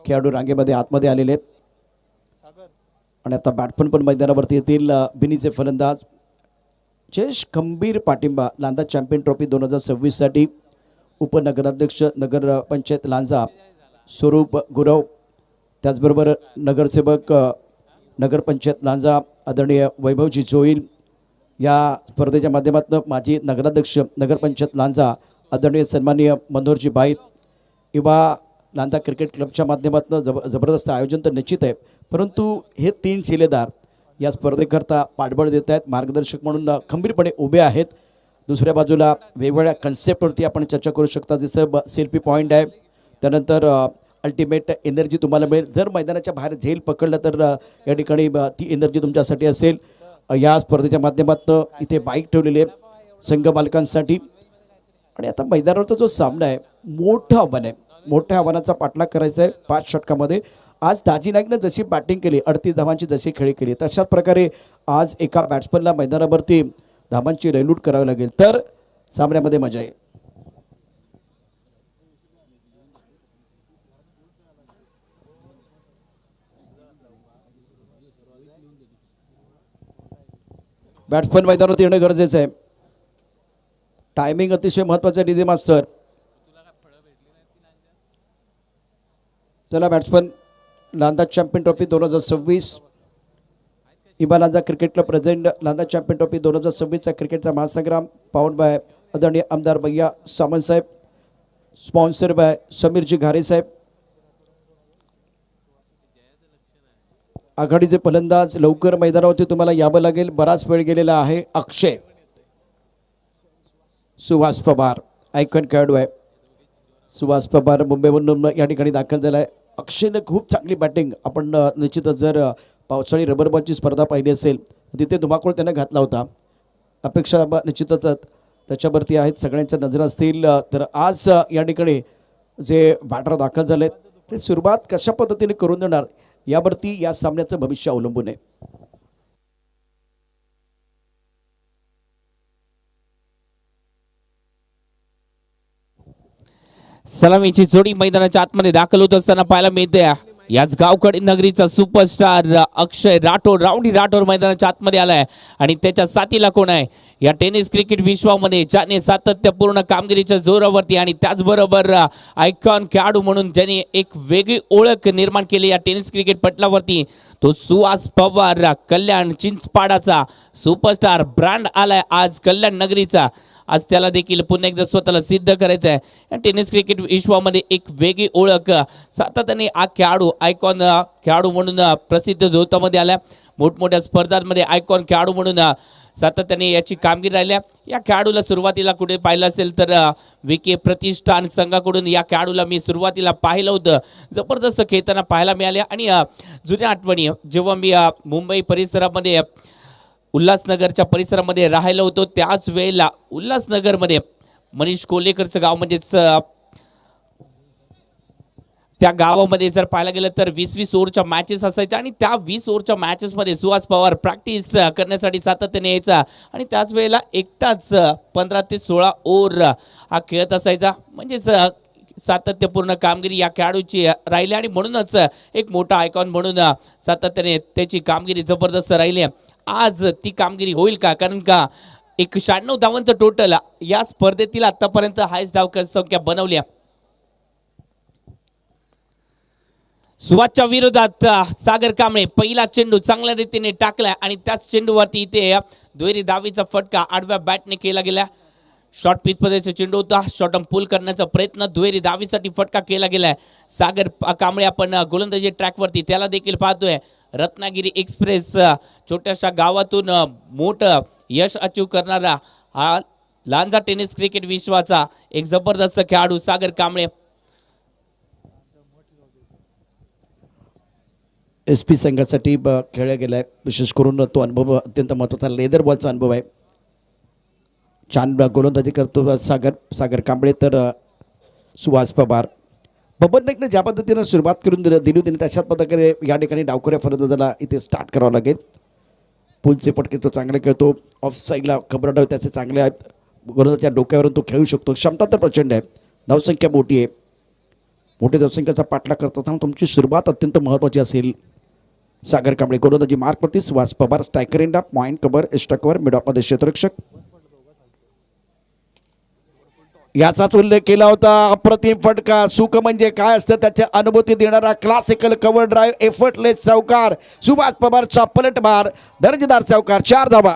खेळाडू रांगेमध्ये आतमध्ये आलेले आहेत आणि आता बॅट्समन पण मैदानावरती येतील. बिनीचे फलंदाज. जयेश खंबीर पाठिंबा लांदा चॅम्पियन ट्रॉफी 2026 साठी. उपनगराध्यक्ष नगर पंचायत लांजा स्वरूप गुरव, त्याचबरोबर नगरसेवक नगरपंचायत लांजा आदरणीय वैभवजी जोईल. या स्पर्धेच्या माध्यमातून माजी नगराध्यक्ष नगरपंचायत लांजा आदरणीय सन्माननीय मनोहरजी बाईत. युवा लांदा क्रिकेट क्लबच्या माध्यमातून जबरदस्त आयोजन तर निश्चित आहे, परंतु हे 3 शिलेदार या स्पर्धेकरता पाठबळ देत आहेत, मार्गदर्शक म्हणून खंबीरपणे उभे आहेत. दुसऱ्या बाजूला वेगवेगळ्या कन्सेप्टवरती आपण चर्चा करू शकता, जसं सेल्फी पॉईंट आहे, त्यानंतर अल्टिमेट एनर्जी तुम्हाला मिळेल. जर मैदानाच्या बाहेर झेल पकडलं तर या ठिकाणी ती एनर्जी तुमच्यासाठी असेल. या स्पर्धेच्या माध्यमातून इथे बाईक ठेवलेली आहे संघ मालकांसाठी. आणि आता मैदानावरचा जो सामना आहे मोठं आव्हान आहे. मोठ्या आव्हानाचा पाठलाग करायचा आहे 5 षटकामध्ये. आज दाजी नाईकने जशी बॅटिंग केली, 38 धावांची जशी खेळी केली, तशाच प्रकारे आज एका बॅट्समनला मैदानावरती धावांची रेलूट करावी लागेल, तर सामन्यामध्ये मजा येईल. बॅट्समन मैदानावरती येणं गरजेचं आहे. टायमिंग अतिशय महत्त्वाचं आहे. DJ master. चला बॅट्समन. लांदा चॅम्पियन ट्रॉफी 2026 इबा Lanja cricket club present Landa champion trophy 2026चा क्रिकेटचा महासंग्राम पाऊंड बाय आदरणीय आमदार भैया सामंत साहेब, स्पॉन्सर बाय समीरजी घारे साहेब. आघाडीचे फलंदाज लवकर मैदानावरती तुम्हाला यावं लागेल, बराच वेळ गेलेला आहे. अक्षय सुहास पवार आयकॉन खेळाडू आहे. सुहास पवार मुंबईवरून या ठिकाणी दाखल झाला आहे. अक्षयने खूप चांगली बॅटिंग, आपण निश्चितच जर पावसाळी रबर बॉलची स्पर्धा पाहिली असेल तिथे धुमाकूळ त्याने घातला होता. अपेक्षा निश्चितच त्याच्यावरती आहेत, सगळ्यांच्या नजरा असतील. तर आज या ठिकाणी जे बॅटर दाखल झाले ते सुरुवात कशा पद्धतीने करून देणार यावरती या सामन्याचं भविष्य अवलंबून आहे. सलामीची जोडी मैदानाच्या आतमध्ये दाखल होत असताना पाहायला मिळते. याच गावकडे नगरीचा सुपरस्टार अक्षय राठोड, राऊंडी राठोड मैदानाच्या आतमध्ये आलाय आणि त्याच्या साथीला कोण आहे या टेनिस क्रिकेट विश्वामध्ये ज्याने सातत्यपूर्ण कामगिरीच्या जोरावरती आणि त्याचबरोबर आयकॉन खेळाडू म्हणून ज्याने एक वेगळी ओळख निर्माण केली या टेनिस क्रिकेट पटलावरती, तो सुहास पवार, कल्याण चिंचपाडाचा सुपरस्टार ब्रँड आलाय आज कल्याण नगरीचा. आज त्याला देखील पुन्हा एकदा स्वतःला सिद्ध करायचं आहे. या टेनिस क्रिकेट विश्वामध्ये एक वेगळी ओळख सातत्याने हा खेळाडू आयकॉन खेळाडू म्हणून प्रसिद्ध झोतामध्ये आल्या. मोठमोठ्या स्पर्धांमध्ये आयकॉन खेळाडू म्हणून सातत्याने याची कामगिरी राहिल्या. या खेळाडूला सुरुवातीला कुठे पाहिलं असेल तर विके प्रतिष्ठान संघाकडून या खेळाडूला मी सुरुवातीला पाहिलं होतं. जबरदस्त खेळताना पाहायला मिळाल्या आणि जुन्या आठवणी जेव्हा मी मुंबई परिसरामध्ये उल्हासनगरच्या परिसरामध्ये राहिलो होतो त्याच वेळेला उल्हासनगरमध्ये मनीष कोल्हेकरचं गाव म्हणजेच त्या गावामध्ये जर पाहायला गेलं तर 20-20 ओव्हरच्या मॅचेस असायच्या आणि त्या 20 ओव्हरच्या मॅचेसमध्ये सुहास पवार प्रॅक्टिस करण्यासाठी सातत्याने यायचा आणि त्याच वेळेला एकटाच 15 ते 16 ओव्हर हा खेळत असायचा. म्हणजेच सातत्यपूर्ण कामगिरी या खेळाडूची राहिली आणि म्हणूनच एक मोठा आयकॉन म्हणून सातत्याने त्याची कामगिरी जबरदस्त राहिली. आज ती कामगिरी होईल का? कारण का 96 धावांचं टोटल या स्पर्धेतील आतापर्यंत हायस्ट धाव संख्या बनवल्या. सुहासच्या विरोधात सागर कांबळे पहिला चेंडू चांगल्या रीतीने टाकला आणि त्याच चेंडूवरती इथे दुहेरी धावीचा फटका आडव्या बॅटने केला गेला. शॉर्ट पिच पद्धतीचा चेंडू होता, शॉर्ट पूल करण्याचा प्रयत्न, दुहेरी धावीसाठी फटका केला गेलाय. सागर कांबळे आपण गोलंदाजी ट्रॅकवरती त्याला देखील पाहतोय. रत्नागिरी एक्सप्रेस छोट्याशा गावातून मोठं यश अचीव करणारा हा लांजा टेनिस क्रिकेट विश्वाचा एक जबरदस्त खेळाडू सागर कांबळे. एस पी संघासाठी खेळला गेलाय. विशेष करून तो अनुभव अत्यंत महत्त्वाचा लेदर बॉलचा अनुभव आहे. छान गोलंदाजी करतो सागर कांबळे. तर सुहास पवार बबन नाईकने ज्या पद्धतीनं सुरुवात करून दिली होती त्याच्याच पद्धतीने या ठिकाणी डावखऱ्या फलंदाजाला इथे स्टार्ट करावं लागेल. पुलचे फटके तो चांगले खेळतो. ऑफ साईडला खबर डाव त्याचे चांगले आहेत. गोलंदाजाच्या डोक्यावरून तो खेळू शकतो. क्षमता तर प्रचंड आहे. धावसंख्या मोठी आहे. मोठी धावसंख्येचा पाठलाग करत असताना तुमची सुरुवात अत्यंत महत्त्वाची असेल. सागर कांबळे गोलंदाजी मार्कवरती. Suhas Pawar striker end point cover extra cover मिडॉपमध्ये क्षेत्ररक्षक. याचाच उल्लेख केला होता. अप्रतिम फटका. सुख म्हणजे काय असतं त्याची अनुभूती देणारा क्लासिकल कव्हर ड्राईव्ह एफर्टलेस चौकार. सुभाष पवारचा पलटमार दर्जेदार चौकार. 4 धावा.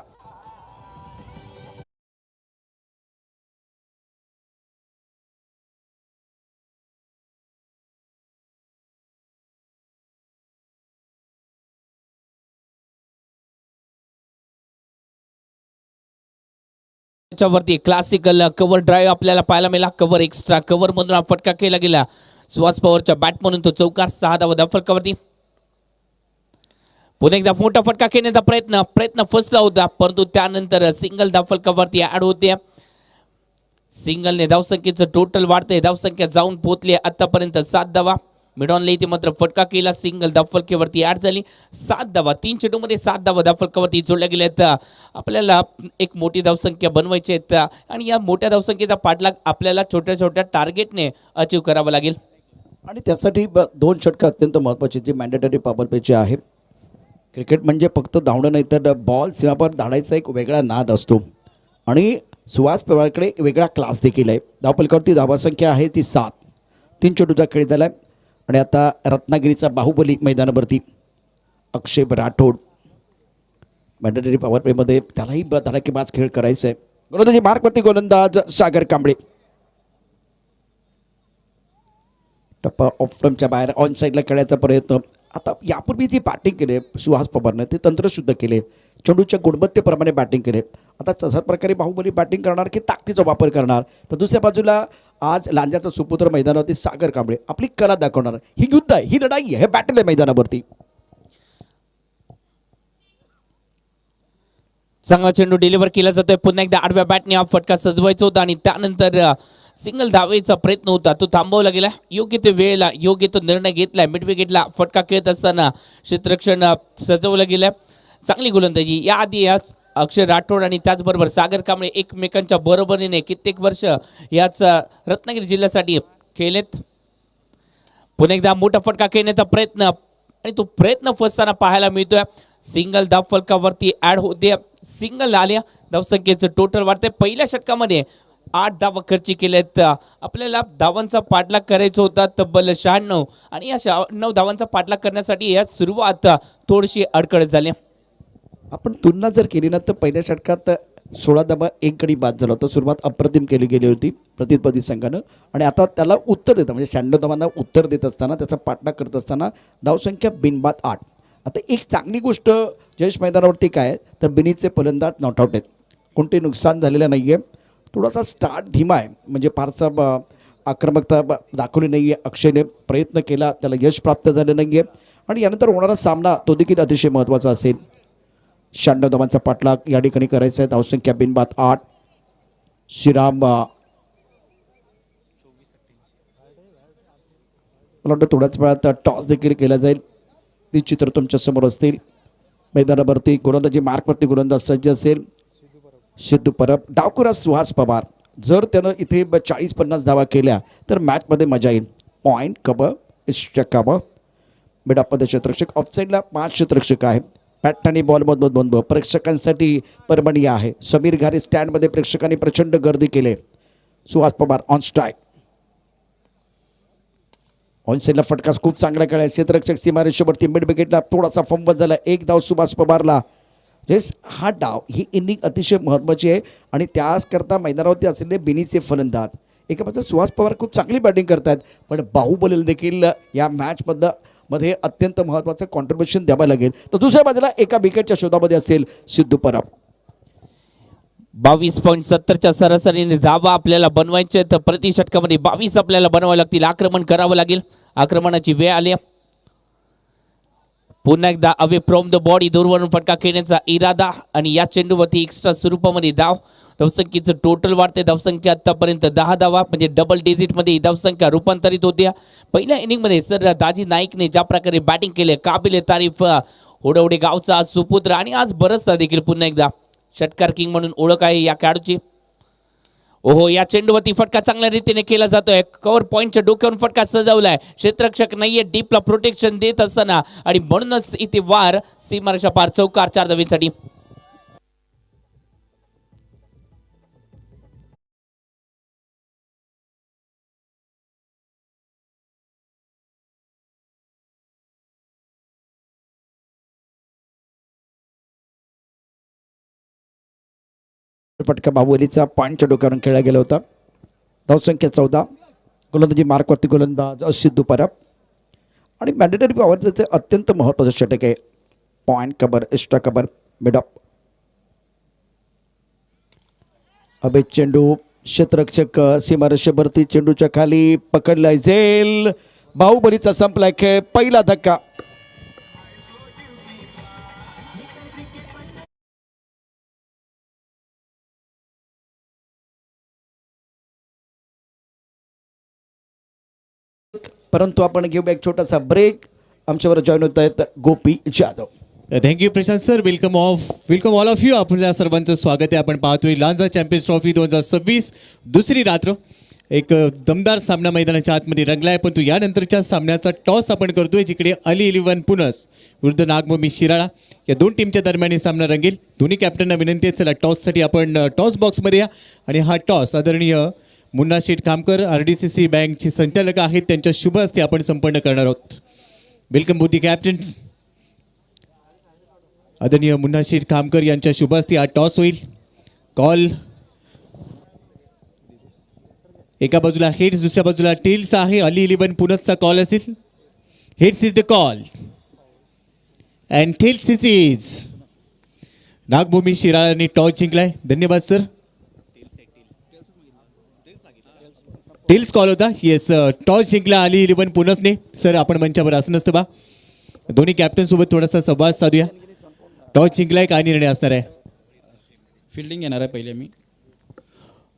त्याच्यावरती क्लासिकल कव्हर ड्राईव्ह आपल्याला पाहायला मिळाला. कव्हर एक्स्ट्रा कव्हर मधून हा फटका केला गेला. सुहास पवारच्या बॅट म्हणून तो चौकार. 6 धावा धावफलकावरती. पुन्हा एकदा मोठा फटका खेळण्याचा प्रयत्न फसला होता, परंतु त्यानंतर सिंगल धावफलकावरती ऍड होते. सिंगलने धावसंख्येचं टोटल वाढतंय. धावसंख्या जाऊन पोहोचली आतापर्यंत 7 धावा. मिडॉनला इथे मात्र फटका केला. सिंगल धावफलकावरती ऍड झाली. 7 धावा. 3 चेंडूमध्ये 7 धावा धावफलकावरती जोडल्या गेल्या आहेत. आपल्याला एक मोठी धावसंख्या बनवायची आहेत आणि या मोठ्या धावसंख्येचा पाठलाग आपल्याला छोट्या छोट्या टार्गेटने अचीव करावा लागेल. आणि त्यासाठी 2 षटकं अत्यंत महत्त्वाची जी मॅन्डेटरी पॉवर प्लेची आहे. क्रिकेट म्हणजे फक्त धावणं नाही तर बॉल सीमापार धाडायचा एक वेगळा नाद असतो. आणि सुहास पवारकडे एक वेगळा क्लास देखील आहे. धावफलकावरती धावसंख्या आहे ती 7. 3 चेंडूचा खेळ झाला आहे. आणि आता रत्नागिरीचा बाहुबली मैदानावरती अक्षय राठोड मॅन्डेटरी पॉवर प्लेमध्ये त्यालाही धडाकेबाज खेळ करायचा आहे. गोलंदाजी मार्कवरती गोलंदाज सागर कांबळे. टप्पा ऑफ स्टंपच्या बाहेर ऑन साईडला खेळायचा प्रयत्न. आता यापूर्वी जी बॅटिंग केली सुहास पवारने ते तंत्रशुद्ध केले. चेंडूच्या गुणवत्तेप्रमाणे बॅटिंग केले. आता तशाच प्रकारे बाहुबली बॅटिंग करणार की ताकदीचा वापर करणार. तर दुसऱ्या बाजूला आज लांजाचा सुपुत्र मैदानावरती सागर कांबळे आपली कला दाखवणार. ही युद्ध आहे, ही लढाई आहे, हे बॅटल आहे मैदानावरती. चांगला चेंडू डिलिव्हर केला जातोय. पुन्हा एकदा आडव्या बॅटने हा फटका सजवायचा होता आणि त्यानंतर सिंगल धावेचा प्रयत्न होता तो थांबवला गेला. योग्य ते वेळेला योग्य तो निर्णय घेतलाय. मिड विकेटला फटका खेळत असताना क्षेत्ररक्षण सजवलं गेलं. चांगली गोलंदाजी याआधी या अक्षय राठोड आणि त्याचबरोबर सागर कांबळे एकमेकांच्या बरोबरीने कित्येक वर्ष याच रत्नागिरी जिल्ह्यासाठी खेळलेत. पुन्हा एकदा मोठा फटका खेळण्याचा प्रयत्न आणि तो प्रयत्न फसताना पाहायला मिळतोय. सिंगल धावफलकावरती ऍड होते. सिंगल आल्या. धावसंख्येचं टोटल वाढतंय. पहिल्या षटकामध्ये 8 धावा खर्ची केल्यात. आपल्याला धावांचा पाठलाग करायचा होता तब्बल 96 आणि या 96 धावांचा पाठलाग करण्यासाठी या सुरुवात थोडीशी अडखळ झाली. आपण तुलना जर केली ना तर पहिल्या षटकात 16 धावा 1 गडी बाद झाला होता. सुरुवात अप्रतिम केली गेली होती प्रतिस्पर्धी संघानं आणि आता त्याला उत्तर देतं म्हणजे 96 धावांना उत्तर देत असताना त्याचा पाठलाग करत असताना धावसंख्या बिनबाद 8. आता एक चांगली गोष्ट जयेश मैदानावरती काय आहे तर बिनीचे फलंदाज नॉट आउट आहेत. कोणते नुकसान झालेलं नाही आहे. थोडासा स्टार्ट धीमा आहे म्हणजे फारसा आक्रमकता दाखवली नाही आहे. अक्षयने प्रयत्न केला त्याला यश प्राप्त झालं नाही आहे आणि यानंतर होणारा सामना तो देखील अतिशय महत्त्वाचा असेल. 96 धावांचा पाठलाग या ठिकाणी करायचा आहे. धावसंख्या बिनबाद 8. श्रीराम मला वाटतं थोड्याच वेळात टॉस देखील केला जाईल. ती चित्र तुमच्या समोर असतील. मैदानावरती गोलंदाजी मार्कवरती गोलंदाज सज्ज असेल सिद्धू परब. डावखुरा सुहास पवार. जर त्यानं इथे 40-50 धावा केल्या तर मॅचमध्ये मजा येईल. पॉईंट कबर इष्टकाबं मिडापमध्ये क्षेत्ररक्षक. ऑफसाईडला 5 क्षेत्ररक्षक आहे. बॅट आणि बॉलमधून बंद. प्रेक्षकांसाठी परभणी आहे. समीर घारे स्टँडमध्ये प्रेक्षकांनी प्रचंड गर्दी केली. Suhas Pawar on strike. On साईडला फटका खूप चांगला खेळाय. क्षेत्ररक्षक सीमारेषेवरती मिड विकेटला थोडासा फंबल झाला. 1 धाव सुभाष पवारला. जस हा डाव ही इनिंग अतिशय महत्त्वाची आहे आणि त्याचकरता मैदानावरती असलेले बेनीचे फलंदाज एका बाजूला सुहास पवार खूप चांगली बॅटिंग करतात, पण बाहुबलीला देखील या मध्ये अत्यंत महत्त्वाचं कॉन्ट्रीब्युशन द्यावं लागेल. तर दुसऱ्या बाजूला एका विकेटच्या शोधामध्ये असेल सिद्धू परब. 22.70च्या सरासरीने धावा आपल्याला बनवायचे, तर प्रति षटकामध्ये 22 आपल्याला बनवावे लागतील. आक्रमण करावं लागेल. आक्रमणाची वेळ आली. पुन्हा एकदा अवे फ्रॉम द बॉडी दूरवरून फटका खेळण्याचा इरादा आणि या चेंडूवरती एक्स्ट्रा स्वरूपामध्ये धाव. धावसंख्येचं टोटल वाढते. धावसंख्या आतापर्यंत 10 धावा म्हणजे डबल डिजिटमध्ये ही धावसंख्या रूपांतरित होत्या. पहिल्या इनिंगमध्ये सर दाजी नाईकने ज्या प्रकारे बॅटिंग केले, काबिले तारीफ. ओढवडे गावचा सुपुत्र आणि आज बरसता देखील पुन्हा एकदा षटकार किंग म्हणून ओळख आहे या खेळाडूची. ओहो, या चेंडूवरती फटका चांगल्या रीतीने केला जातोय. कव्हर पॉईंटच्या डोक्यावरून फटका सजवलाय. क्षेत्ररक्षक नाहीये, डीपला प्रोटेक्शन देत असताना आणि म्हणूनच इथे वार सीमारेषा पार चौकार 4 धावेसाठी. फटका बाहुबलीचा पॉईंटच्या डोक्यावरून खेळला गेला होता. धावसंख्या 14. गोलंदाजी मार्कवरती गोलंदाज सिद्धू परब आणि मॅन्डेटरी पॉवरचं अत्यंत महत्त्वाचं षटक आहे. पॉईंट कबर, एक्स्ट्रा कबर, मिड ऑफ. अभेद चेंडू, क्षेत्ररक्षक सीमारेषेवरती चेंडूच्या खाली पकडला जाईल. बाहुबलीचा संपलाय खेळ. पहिला धक्का. परंतु आपण घेऊया एक छोटासा ब्रेक. आमच्यावर जॉईन होत आहेत Gopi Jadhav. Thank you Prashant sir. Welcome all of you. आपल्या सर्वांचं स्वागत आहे. आपण पाहतोय लांजा चॅम्पियन्स ट्रॉफी 2026 दुसरी रात्र. एक दमदार सामना मैदानाच्या आतमध्ये रंगलाय, पण तो यानंतरच्या सामन्याचा टॉस आपण करतोय, जिकडे अली 11 पुनस विरुद्ध नागभूमी शिराळा या दोन टीमच्या दरम्यान सामना रंगेल. दोन्ही कॅप्टनना विनंती आहे, चला टॉससाठी आपण टॉस बॉक्समध्ये या आणि हा टॉस आदरणीय मुन्ना शेठ खामकर RDCC बँकचे संचालक आहेत, त्यांच्या शुभ हस्ते आपण संपन्न करणार आहोत. Welcome both the captains. आदरणीय मुन्ना शेठ खामकर यांच्या शुभ हस्ते हा टॉस होईल. कॉल एका बाजूला हेड्स, दुसऱ्या बाजूला टेल्स आहे. अली 11 पुनसचा कॉल असेल. Heads is the call and tails is. Nagbhumi शिराळाने टॉस जिंकलाय. धन्यवाद सर. टेल्स कॉल होता. येस, टॉस जिंकला अली 11 पुनसने. सर आपण मंचावर असं नसतं बा. दोन्ही कॅप्टन सोबत थोडासा संवाद साधूया. टॉस जिंकलाय, काय निर्णय असणार आहे? फिल्डिंग येणार आहे पहिले मी.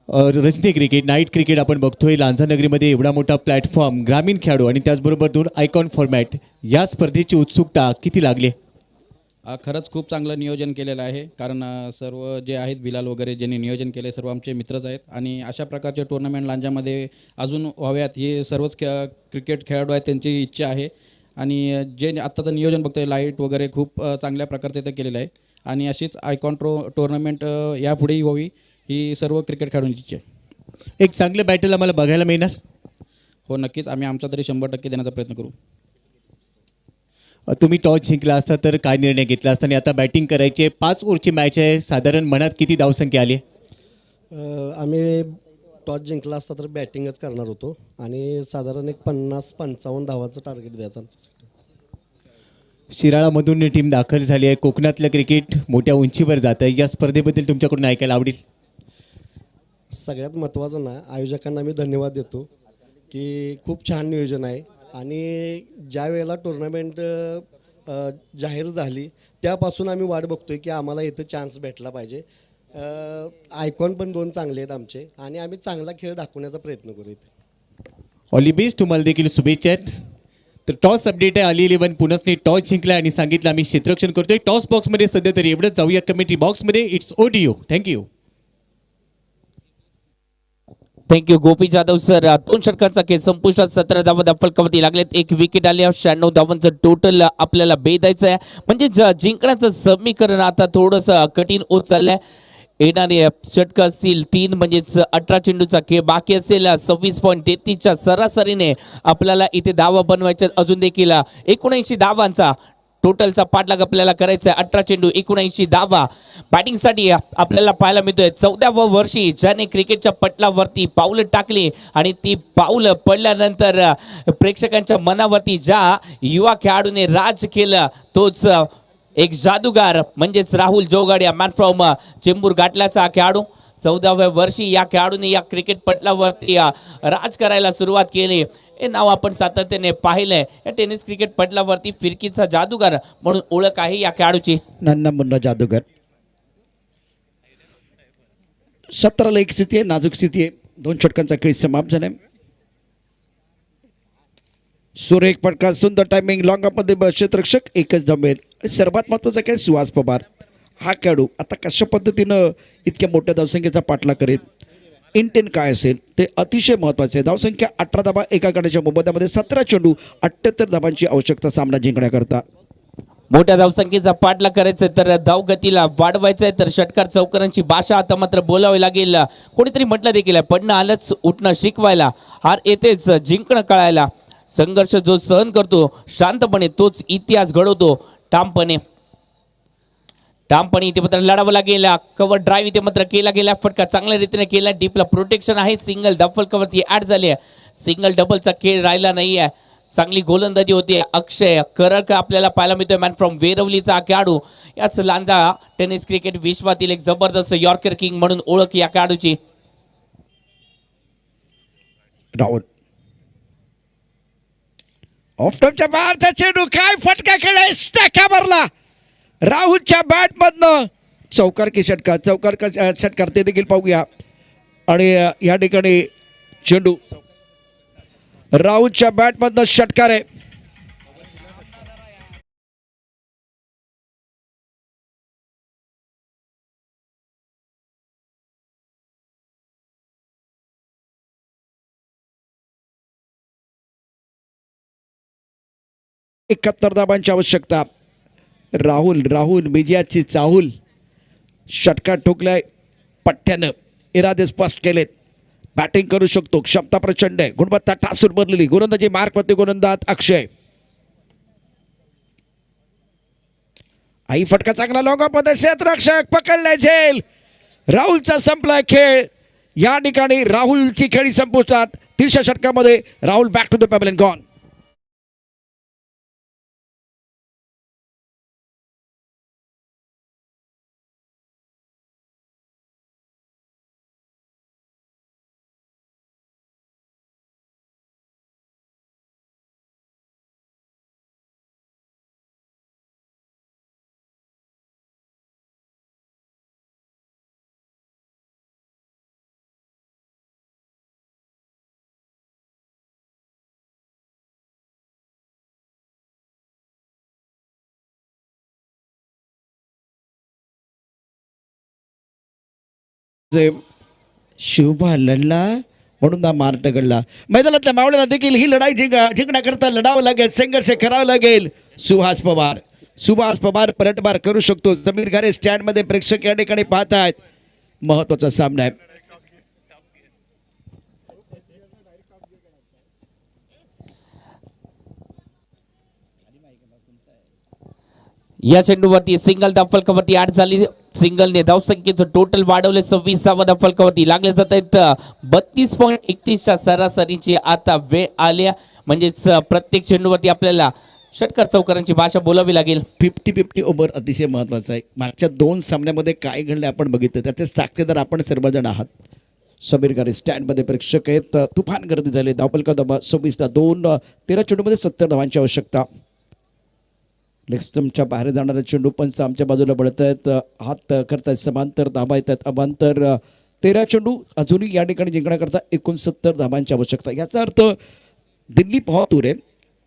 रजनी क्रिकेट, नाईट क्रिकेट आपण बघतोय. लांजा नगरीमध्ये एवढा मोठा प्लॅटफॉर्म, ग्रामीण खेळाडू आणि त्याचबरोबर 2 आयकॉन फॉर्मॅट, या स्पर्धेची उत्सुकता किती लागली? खरंच खूप चांगलं नियोजन केलेलं आहे, कारण सर्व जे आहेत बिलाल वगैरे ज्यांनी नियोजन केले सर्व आमचे मित्रच आहेत आणि अशा प्रकारचे टुर्नामेंट लांजामध्ये अजून व्हाव्यात हे सर्वच क्रिकेट खेळाडू आहेत त्यांची इच्छा आहे. आणि जे आत्ताचं नियोजन बघतोय लाईट वगैरे खूप चांगल्या प्रकारचे ते केलेलं आहे आणि अशीच आयकॉन टुर्नामेंट यापुढेही व्हावी ही सर्व क्रिकेट खेळाडूंची इच्छा आहे. एक चांगलं बॅटल आम्हाला बघायला मिळणार? हो नक्कीच, आम्ही आमचा तरी 100% देण्याचा प्रयत्न करू. तुम्ही टॉस जिंकला असता तर काय निर्णय घेतला असता? आणि आता बॅटिंग करायची आहे, 5 ओव्हरची मॅच आहे. साधारण मनात किती धावसंख्या आली? आम्ही टॉस जिंकला असता तर बॅटिंगच करणार होतो आणि साधारण एक 50-55 धावाचं टार्गेट द्यायचं आमच्यासाठी. शिराळामधून टीम दाखल झाली आहे. कोकणातलं क्रिकेट मोठ्या उंचीवर जात आहे. या स्पर्धेबद्दल तुमच्याकडून ऐकायला आवडेल. सगळ्यात महत्त्वाचं ना, आयोजकांना मी धन्यवाद देतो की खूप छान नियोजन आहे आणि ज्या वेळेला टुर्नामेंट जाहीर झाली त्यापासून आम्ही वाट बघतोय की आम्हाला इथं चान्स भेटला पाहिजे. आयकॉन पण 2 चांगले आहेत आमचे आणि आम्ही चांगला खेळ दाखवण्याचा प्रयत्न करू इथे. All the best. तुम्हाला देखील शुभेच्छा आहेत. तर टॉस अपडेट आहे. अली 11 पुनसने टॉस जिंकला आणि सांगितलं आम्ही क्षेत्ररक्षण करतोय. टॉस बॉक्समध्ये सध्या तरी एवढंच. जाऊया कमेंट्री बॉक्समध्ये. It's audio. Thank you. Thank you Gopi Jadhav sir. 2 षटकांचा खेळ संपुष्टात. 17 धावा फलकावरती लागलेत. 1 विकेट आली. 96 धावांचं टोटल आपल्याला बेदायचं आहे. म्हणजे जिंकण्याचं समीकरण आता थोडंसं कठीण होत चाललंय. येणारे षटक असतील 3 म्हणजेच 18 चेंडूचा खेळ बाकी असेल. 26.33च्या सरासरीने आपल्याला इथे धावा बनवायच्या. अजून देखील 79 धावांचा टोटलचा पाठलाग आपल्याला करायचा आहे. 18 चेंडू 79 धावा. बॅटिंगसाठी आपल्याला पाहायला मिळतोय 14व्या वर्षी ज्याने क्रिकेटच्या पटलावरती पाऊलं टाकली आणि ती पाऊलं पडल्यानंतर प्रेक्षकांच्या मनावरती ज्या युवा खेळाडूने राज केलं तोच एक जादूगार म्हणजेच राहुल जोगाडिया, मॅन फ्रॉम चेंबूर घाटल्याचा खेळाडू. 14व्या वर्षी या खेळाडूने या क्रिकेट पटलावरती राज करायला सुरुवात केली. हे नाव आपण सातत्याने पाहिलंय. या टेनिस क्रिकेट पटलावरती फिरकीचा जादूगार म्हणून ओळख आहे या खेळाडूची. नन्ना मुन्ना जादूगर. 17ला एक स्थिती आहे, नाजूक स्थिती आहे. 2 षटकांचा खेळ समाप्त झालाय. सुरेख फटका, सुंदर टायमिंग, लॉंग मध्ये क्षेत्ररक्षक एकच धावेल. सर्वात महत्वाचं काय, सुहास पवार हा खेळाडू आता कशा पद्धतीनं इतक्या मोठ्या धावसंख्येचा पाठलाग करेल, इंटेन काय असेल ते अतिशय महत्वाचे आहे. धावसंख्या 18 धावा एका गटाच्या मोबदल्यामध्ये 17 चेंडू 78 धावांची आवश्यकता सामना जिंकण्याकरता. मोठ्या धावसंख्येचा पाठलाग करायचा तर धावगतीला वाढवायचं आहे तर षटकार चौकारांची भाषा आता मात्र बोलावी लागेल. कोणीतरी म्हटलं देखील पडणं आलंच उठणं शिकवायला, हार येतेच जिंकणं कळायला. संघर्ष जो सहन करतो शांतपणे तोच इतिहास घडवतो ठामपणे. इथे मात्र लढावं लागेल. कव्हर ड्राईव्ह इथे मात्र केला गेला. फटका चांगल्या रीतीने केला. डीपला प्रोटेक्शन आहे. सिंगल डबल कव्हर ऍड झाली आहे. सिंगल डबलचा खेळ राहिला नाहीये. चांगली गोलंदाजी होती. अक्षय करक आपल्याला पाहायला मिळतोय, मॅन फ्रॉम वेरवलीचा खेळाडू. याच लांजा टेनिस क्रिकेट विश्वातील एक जबरदस्त यॉर्कर किंग म्हणून ओळख या खेळाडूची. राहुल ऑफ टॉपच्या बाहेरचा चेंडू, काय फटका खेळाय, स्टॅका भरला राहुलच्या बॅट मधनं. चौकार की षटकार, चौकार का षटकार ते देखील पाहूया. आणि या ठिकाणी चेंडू राहुलच्या बॅट मधनं षटकार आहे. एकाहत्तर धावांची आवश्यकता. राहुल विजयाची चाहूल, षटकार ठोकलाय पट्ट्यानं, इरादे स्पष्ट केलेत. बॅटिंग करू शकतो, क्षमता प्रचंड आहे, गुणवत्ता ठासून भरलेली. गोलंदाजी मार्कवरती गोलंदाज अक्षय. आई फटका चांगला, लोकांमध्ये क्षेत्ररक्षक पकडलाय झेल. राहुलचा संपलाय खेळ. या ठिकाणी राहुलची खेळी संपुष्टात. 30 षटकामध्ये Rahul back to the pavilion gone. Shubha लढला म्हणून हा मार्ट घडला. मैदानातल्या मावळ्यांना देखील ही लढाई जिंकण्याकरता लढावं लागेल, संघर्ष करावं लागेल. सुहास पवार पलटवार करू शकतो. समीर घारे स्टँड मध्ये प्रेक्षक या ठिकाणी पाहत आहेत. महत्वाचा सामना आहे. या चेंडूवरती सिंगल फलकावरती ऍड झाली. सिंगलने धावसंख्येचं टोटल वाढवले. 26व्या फलकावरती लागले जात आहेत. 32.31च्या सरासरीची आता वेळ आली. म्हणजेच प्रत्येक चेंडूवरती आपल्याला षटकार चौकारांची भाषा बोलावी लागेल. 50-50 ओव्हर अतिशय महत्वाचं आहे. मागच्या 2 सामन्यामध्ये काय घडलं आपण बघितलं, त्याचे साक्षीदार आपण सर्वजण आहात. समीर गारे स्टँड मध्ये प्रेक्षक आहेत. तुफान गर्दी झाली. धावफलका 26ला 2, 13 चेंडूमध्ये 70 धावांची आवश्यकता. लेगस्टम्पच्या बाहेर जाणारा चेंडू पंच आमच्या बाजूला बळत आहेत. हात करतायत समांतर, धाबा येतात अभांतर. 13 चेंडू अजूनही या ठिकाणी जिंकण्याकरता 69 धाबांची आवश्यकता. याचा अर्थ दिल्ली बहुत दूर आहे,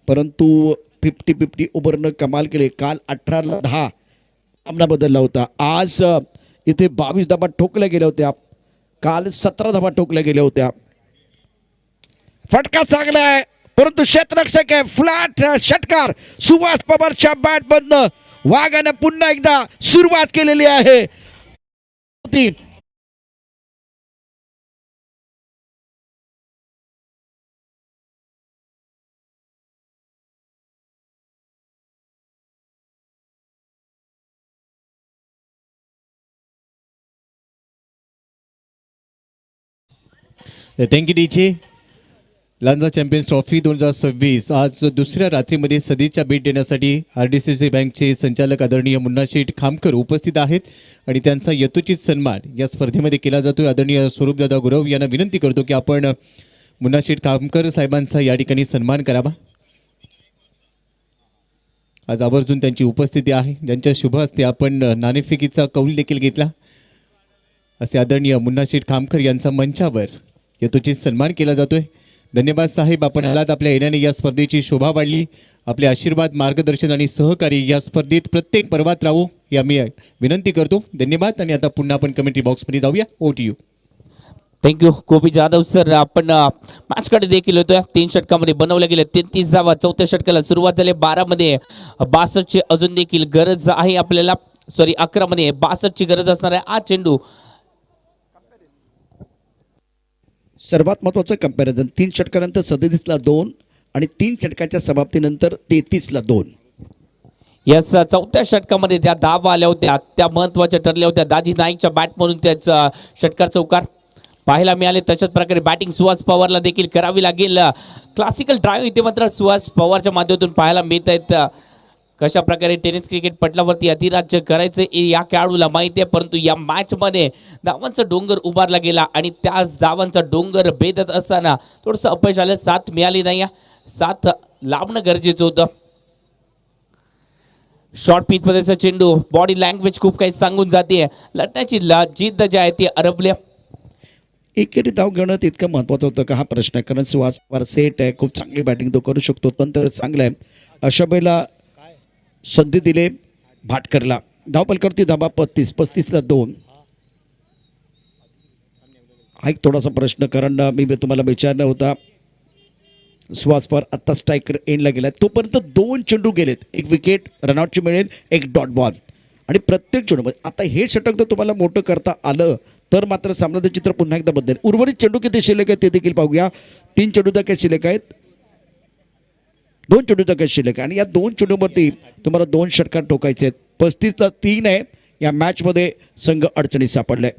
परंतु 50-50 ओव्हरनं कमाल केले. काल 18ला 10 सामना बदलला होता. आज इथे 22 धाबा ठोकल्या गेल्या होत्या. काल 17 धाबा ठोकल्या गेल्या होत्या. फटका चांगला आहे, परंतु क्षेत्ररक्षक आहे. फ्लॅट षटकार सुभाष पवारच्या बॅटमधनं वाघाने पुन्हा एकदा सुरुवात केलेली आहे. Thank you DJ. Lanja champions trophy 2026 आज दुसऱ्या रात्रीमध्ये सदिच्छा भेट देण्यासाठी RDCC बँकचे संचालक आदरणीय मुन्नाशेठ खामकर उपस्थित आहेत आणि त्यांचा यथोचित सन्मान या स्पर्धेमध्ये केला जातो. आदरणीय स्वरूपदादा गुरव यांना विनंती करतो की आपण मुन्नाशेठ खामकर साहेबांचा या ठिकाणी सन्मान करावा. आज आवर्जून त्यांची उपस्थिती आहे. ज्यांच्या शुभ हस्ते आपण नाणेफेकीचा कौल देखील घेतला. असे आदरणीय मुन्नाशेठ खामकर यांचा मंचावर यथोचित सन्मान केला जातोय. धन्यवाद साहेब, आपण आलात. आपल्या येण्याने या स्पर्धेची शोभा वाढली. आपले आशीर्वाद, मार्गदर्शन आणि सहकार्य या स्पर्धेत प्रत्येक पर्वात राहू या मी विनंती करतो. धन्यवाद. आणि आता पुन्हा आपण कमेंट्री बॉक्समध्ये जाऊया. ओट you. Thank you Gopi Jadhav sir. आपण मॅचकडे देखील होतो. 3 षटकामध्ये बनवले गेले 33 धावा. 4थ्या षटकाला सुरुवात झाली. 12 मध्ये 62ची अजून देखील गरज आहे आपल्याला. 11 मध्ये 62ची गरज असणार आहे. हा चेंडू सर्वात महत्त्वाचं कंपॅरिझन 3 षटकानंतर 37ला 2 आणि 3 षटकाच्या समाप्तीनंतर 33ला 2. यस, 4थ्या षटकामध्ये ज्या धावा आल्या होत्या त्या महत्त्वाच्या ठरल्या होत्या. दाजी नाईकच्या बॅट म्हणून त्याचा षटकार चौकार पाहायला मिळाले. तशाच प्रकारे बॅटिंग सुहास पवारला देखील करावी लागेल. क्लासिकल ड्राईव्ह इथे मात्र सुहास पवारच्या माध्यमातून पाहायला मिळत आहेत. कशा प्रकारे टेनिस क्रिकेट पटलावरती अधिराज्य करायचं या खेळाडूला माहिती आहे. परंतु या मॅचमध्ये धावांचा डोंगर उभारला गेला आणि त्याच धावांचा डोंगर भेदत असताना थोडंसं अपयश आलं. 7 मिळाली नाही. 7 लावणं गरजेचं होतं. शॉर्ट पिच मध्येचा चेंडू. बॉडी लँग्वेज खूप काही सांगून जाते. लढण्याची जिद्द जी आहे ती अरबल्या. एकेरी धाव घेणं तितकं महत्त्वाचं होतं का हा प्रश्न आहे. कारण सुहास पवार सेट आहे, खूप चांगली बॅटिंग तो करू शकतो, तंत्र चांगलं आहे. अशा वेळेला संधी दिले भाटकरला. धावपल करते धाबा 35ला 2. हा एक थोडासा प्रश्न, कारण मी तुम्हाला विचारला होता. सुहास पवार आत्ता स्ट्रायकर एंडला गेला. तोपर्यंत 2 चेंडू गेलेत. 1 विकेट रनआउटची मिळेल, 1 डॉट बॉल. आणि प्रत्येक चेंडू आता हे षटक जर तुम्हाला मोठं करता आलं तर मात्र सामन्याचं चित्र पुन्हा एकदा बदलेल. उर्वरित चेंडू किती शिल्लक आहेत ते देखील पाहूया. 3 चेंडू तर काय शिल्लक आहेत, 2 चेंडू तर काय शिल्लक आहे. आणि या 2 चेंडूवरती तुम्हाला 2 षटकार ठोकायचे आहेत. 35ला 3 आहे. या मॅचमध्ये संघ अडचणीत सापडलाय.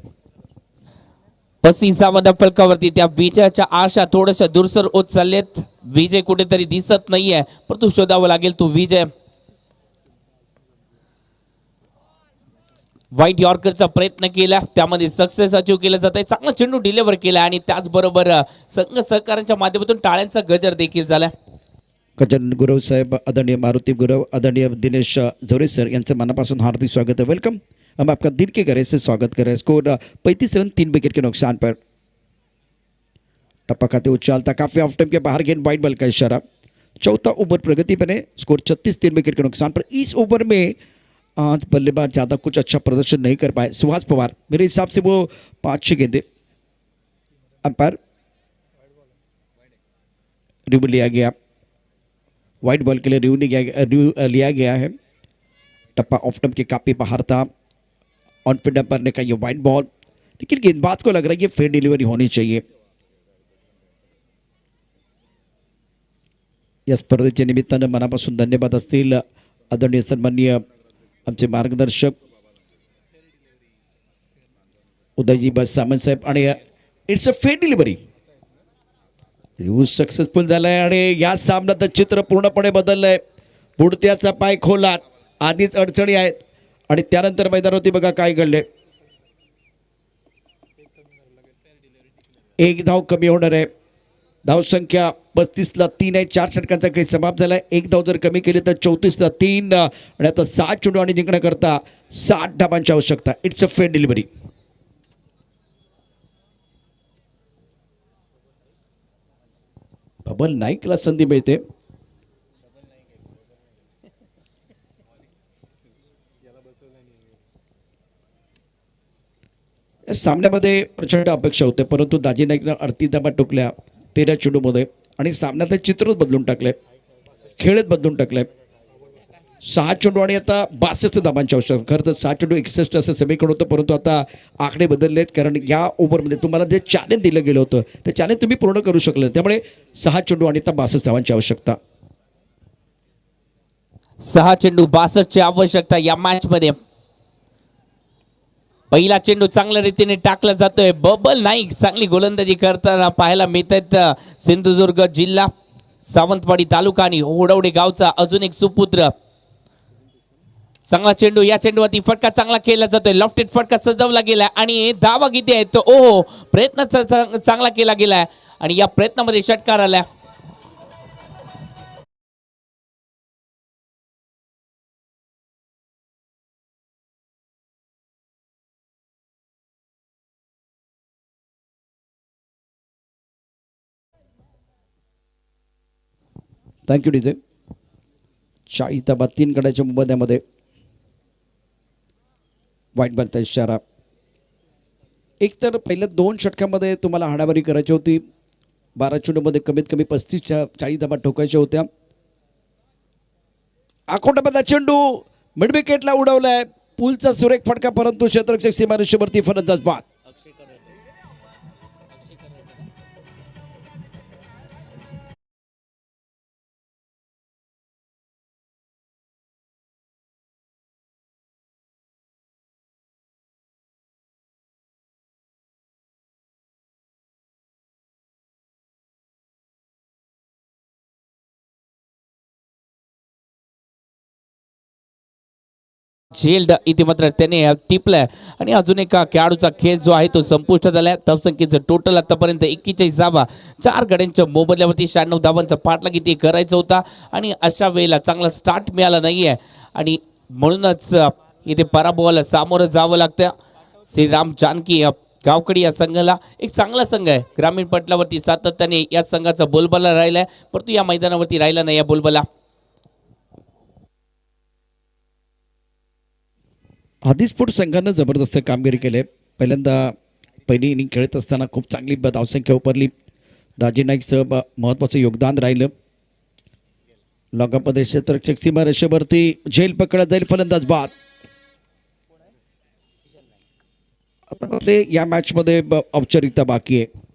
35व्या फलकावरती त्या विजयाच्या आशा थोड्याशा दूरसर होत चाललेत. विजय कुठेतरी दिसत नाहीये, परंतु शोधावा लागेल तो विजय. व्हाईट यॉर्करचा प्रयत्न केला, त्यामध्ये सक्सेस अचीव केला जात आहे. चांगला चेंडू डिलिव्हर केला आणि त्याचबरोबर संघ सहकार्यांच्या माध्यमातून टाळ्यांचा गजर देखील झाला. गजानन गुरव साहेब, आदरणीय मारुती गुरव, आदरणीय दिनेश झोरे सर यांचं मनापासून हार्दिक स्वागत है. वेलकम. हम आपका दिल के गहरे से स्वागत कर रहे हैं. स्कोर 35 रन 3 विकेट के नुकसान पर. टप्पा खाते उछालता काफी ऑफ टाइम के बाहर गेंद वाइड बॉल का इशारा. 4था ओवर प्रगति बने. स्कोर 36 3 विकेट के नुकसान पर. इस ओवर में आज बल्लेबाज ज़्यादा कुछ अच्छा प्रदर्शन नहीं कर पाए. सुहास पवार, मेरे हिसाब से वो 5-6 गेंदे. अंपायर रिव्यू लिया गया. वाइट बॉल के लिए रिव्यू लिया गया है. टप्पा ऑफ टम के काफ़ी बाहर था. ऑन फील्ड अंपायर ने कहा ये वाइट बॉल, लेकिन गेंदबाज को लग रहा है ये फेयर डिलीवरी होनी चाहिए. या स्पर्धेच्या निमित्तानं मनापासून धन्यवाद असतील आदरणीय सन्माननीय आमचे मार्गदर्शक उदयजी बस सामंत साहेब. आणि it's a fair delivery. Use successful झालाय आणि या सामन्याचं चित्र पूर्णपणे बदललंय. पुढत्याचा पाय खोलात, आधीच अडचणी आहेत आणि त्यानंतर मैदानावरती बघा काय घडले. 1 धाव कमी होणार आहे. धावसंख्या 35ला 3 आहे. 4 षटकांचा खेळ समाप्त झालाय. 1 धाव जर कमी केली तर 34ला 3 आणि आता 7 चेंडू आणि जिंकण्याकरता 60 धावांची आवश्यकता. It's a fair delivery. बबल नाईकला संधी मिळते. या सामन्यामध्ये प्रचंड अपेक्षा होते, परंतु दाजी नाईकनं 38 धावा टोकल्या 13 चेंडूमध्ये आणि सामन्याचं चित्रच बदलून टाकलंय, खेळच बदलून टाकलाय. 6 चेंडू आणि आता 62 धावांची आवश्यकता. खरं तर 6 चेंडू 61 असं समीकरण होतं, परंतु आता आकडे बदललेत. कारण या ओव्हरमध्ये तुम्हाला जे चॅलेंज दिलं गेलं होतं ते चॅलेंज तुम्ही पूर्ण करू शकले. त्यामुळे 6 चेंडू आणि आता 62 धावांची आवश्यकता. 6 चेंडू 62ची आवश्यकता या मॅच मध्ये. पहिला चेंडू चांगल्या रीतीने टाकला जातोय. बबल नाईक चांगली गोलंदाजी करताना पाहायला मिळत आहेत. सिंधुदुर्ग जिल्हा, सावंतवाडी तालुका आणि होडवडे गावचा अजून एक सुपुत्र. चांगला चेंडू, या चेंडूवरती फटका चांगला केला जातोय. लॉफ्टेड फटका सजवला गेलाय आणि धावा किती आहे तो ओहो, प्रयत्न चांगला केला गेलाय आणि या प्रयत्नामध्ये षटकार आला. Thank you DJ. 40 धाबा 3 गड्याच्या मुबद्यामध्ये वाईट बॉलचा इशारा. एक तर पहिल्या 2 षटकामध्ये तुम्हाला हाणामारी करायची होती. 12 चेंडूमध्ये कमीत कमी 35-40 धाबा ठोकायच्या होत्या. आखोटामधला चेंडू मिड विकेटला उडवलाय. पूलचा सुरेख फटका, परंतु क्षेत्ररक्षक सीमारेषेवरती फलंदाज बाद. झेल्ड इथे मात्र त्याने टिपलाय आणि अजून एका खेळाडूचा खेळ जो आहे तो संपुष्टात आलाय. धावसंख्येचं टोटल आतापर्यंत 41 धावा. 4 गड्यांच्या मोबदल्यावरती 96 धावांचा पाठलाग इथे करायचा होता आणि अशा वेळेला चांगला स्टार्ट मिळाला नाहीये आणि म्हणूनच इथे पराभवाला सामोरं जावं लागतं. श्रीराम जानकी गावकडी या संघाला एक चांगला संघ आहे. ग्रामीण पटलावरती सातत्याने या संघाचा बोलबाला राहिलाय, परंतु या मैदानावरती राहिला नाही या बोलबाला. आदिस्फोट संघानं जबरदस्त कामगिरी केली. पहिल्यांदा पहिली इनिंग खेळत असताना खूप चांगली धावसंख्या उभारली. दाजी नाईकचं महत्त्वाचं योगदान राहिलं. लॉंगामध्ये क्षेत्ररक्षक सीमारेषेवरती झेल पकडला जाईल, फलंदाज बाद. आता या मॅचमध्ये औपचारिकता बाकी आहे.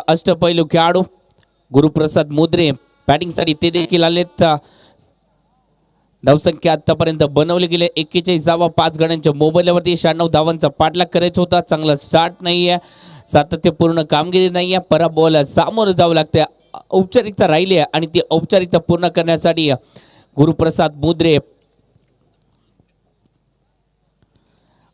अष्टपैलू खेळाडू गुरुप्रसाद मुद्रे बॅटिंगसाठी ते देखील आलेत. धावसंख्या आतापर्यंत बनवले गेले 41 धावा. 5 गड्यांच्या मोबाईलवरती 96 धावांचा पाठलाग करायचा होता. चांगला स्टार्ट नाहीये, सातत्यपूर्ण कामगिरी नाहीये. पराभवाला सामोरं जावं लागतं. औपचारिकता राहिली आहे आणि ती औपचारिकता पूर्ण करण्यासाठी गुरुप्रसाद मुद्रे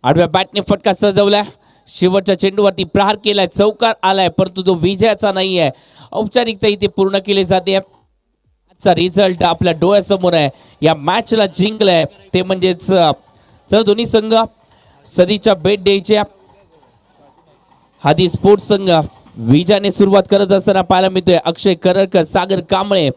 आडव्या बॅटने फटका सजवलाय. शेवटच्या चेंडूवरती प्रहार केलाय, चौकार आलाय, परंतु तो विजयाचा नाही आहे. औपचारिकता इथे पूर्ण केली जाते. आजचा रिझल्ट आपल्या डोळ्यासमोर आहे. या मॅचला जिंकलाय ते म्हणजेच जर दोन्ही संघ सदीच्या भेट द्यायच्या. हादी स्पोर्ट्स संघ विजयाने सुरुवात करत असताना पाहायला मिळतोय. अक्षय करडकर, सागर कांबळे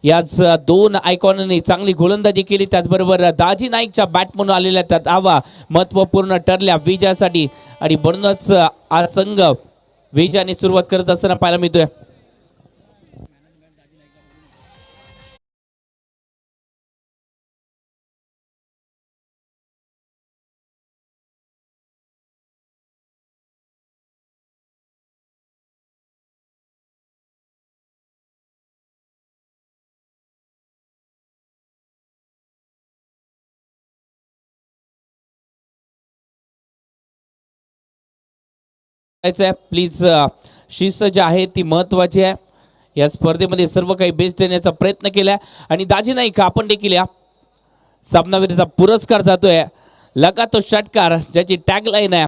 याच 2 आयकॉनने चांगली गोलंदाजी केली. त्याचबरोबर दाजी नाईकच्या बॅट म्हणून आलेल्या त्या धावा महत्त्वपूर्ण ठरल्या विजयासाठी आणि म्हणूनच हा संघ विजयाने सुरुवात करत असताना पाहायला मिळतोय. प्लीज शिस्त जी आहे ती महत्वाची आहे. या स्पर्धेमध्ये सर्व काही बेस्ट देण्याचा प्रयत्न केलाय आणि दाजी नाईक आपण देखील या सामनावीराचा पुरस्कार जातोय. लगा तो षटकार ज्याची टॅगलाईन आहे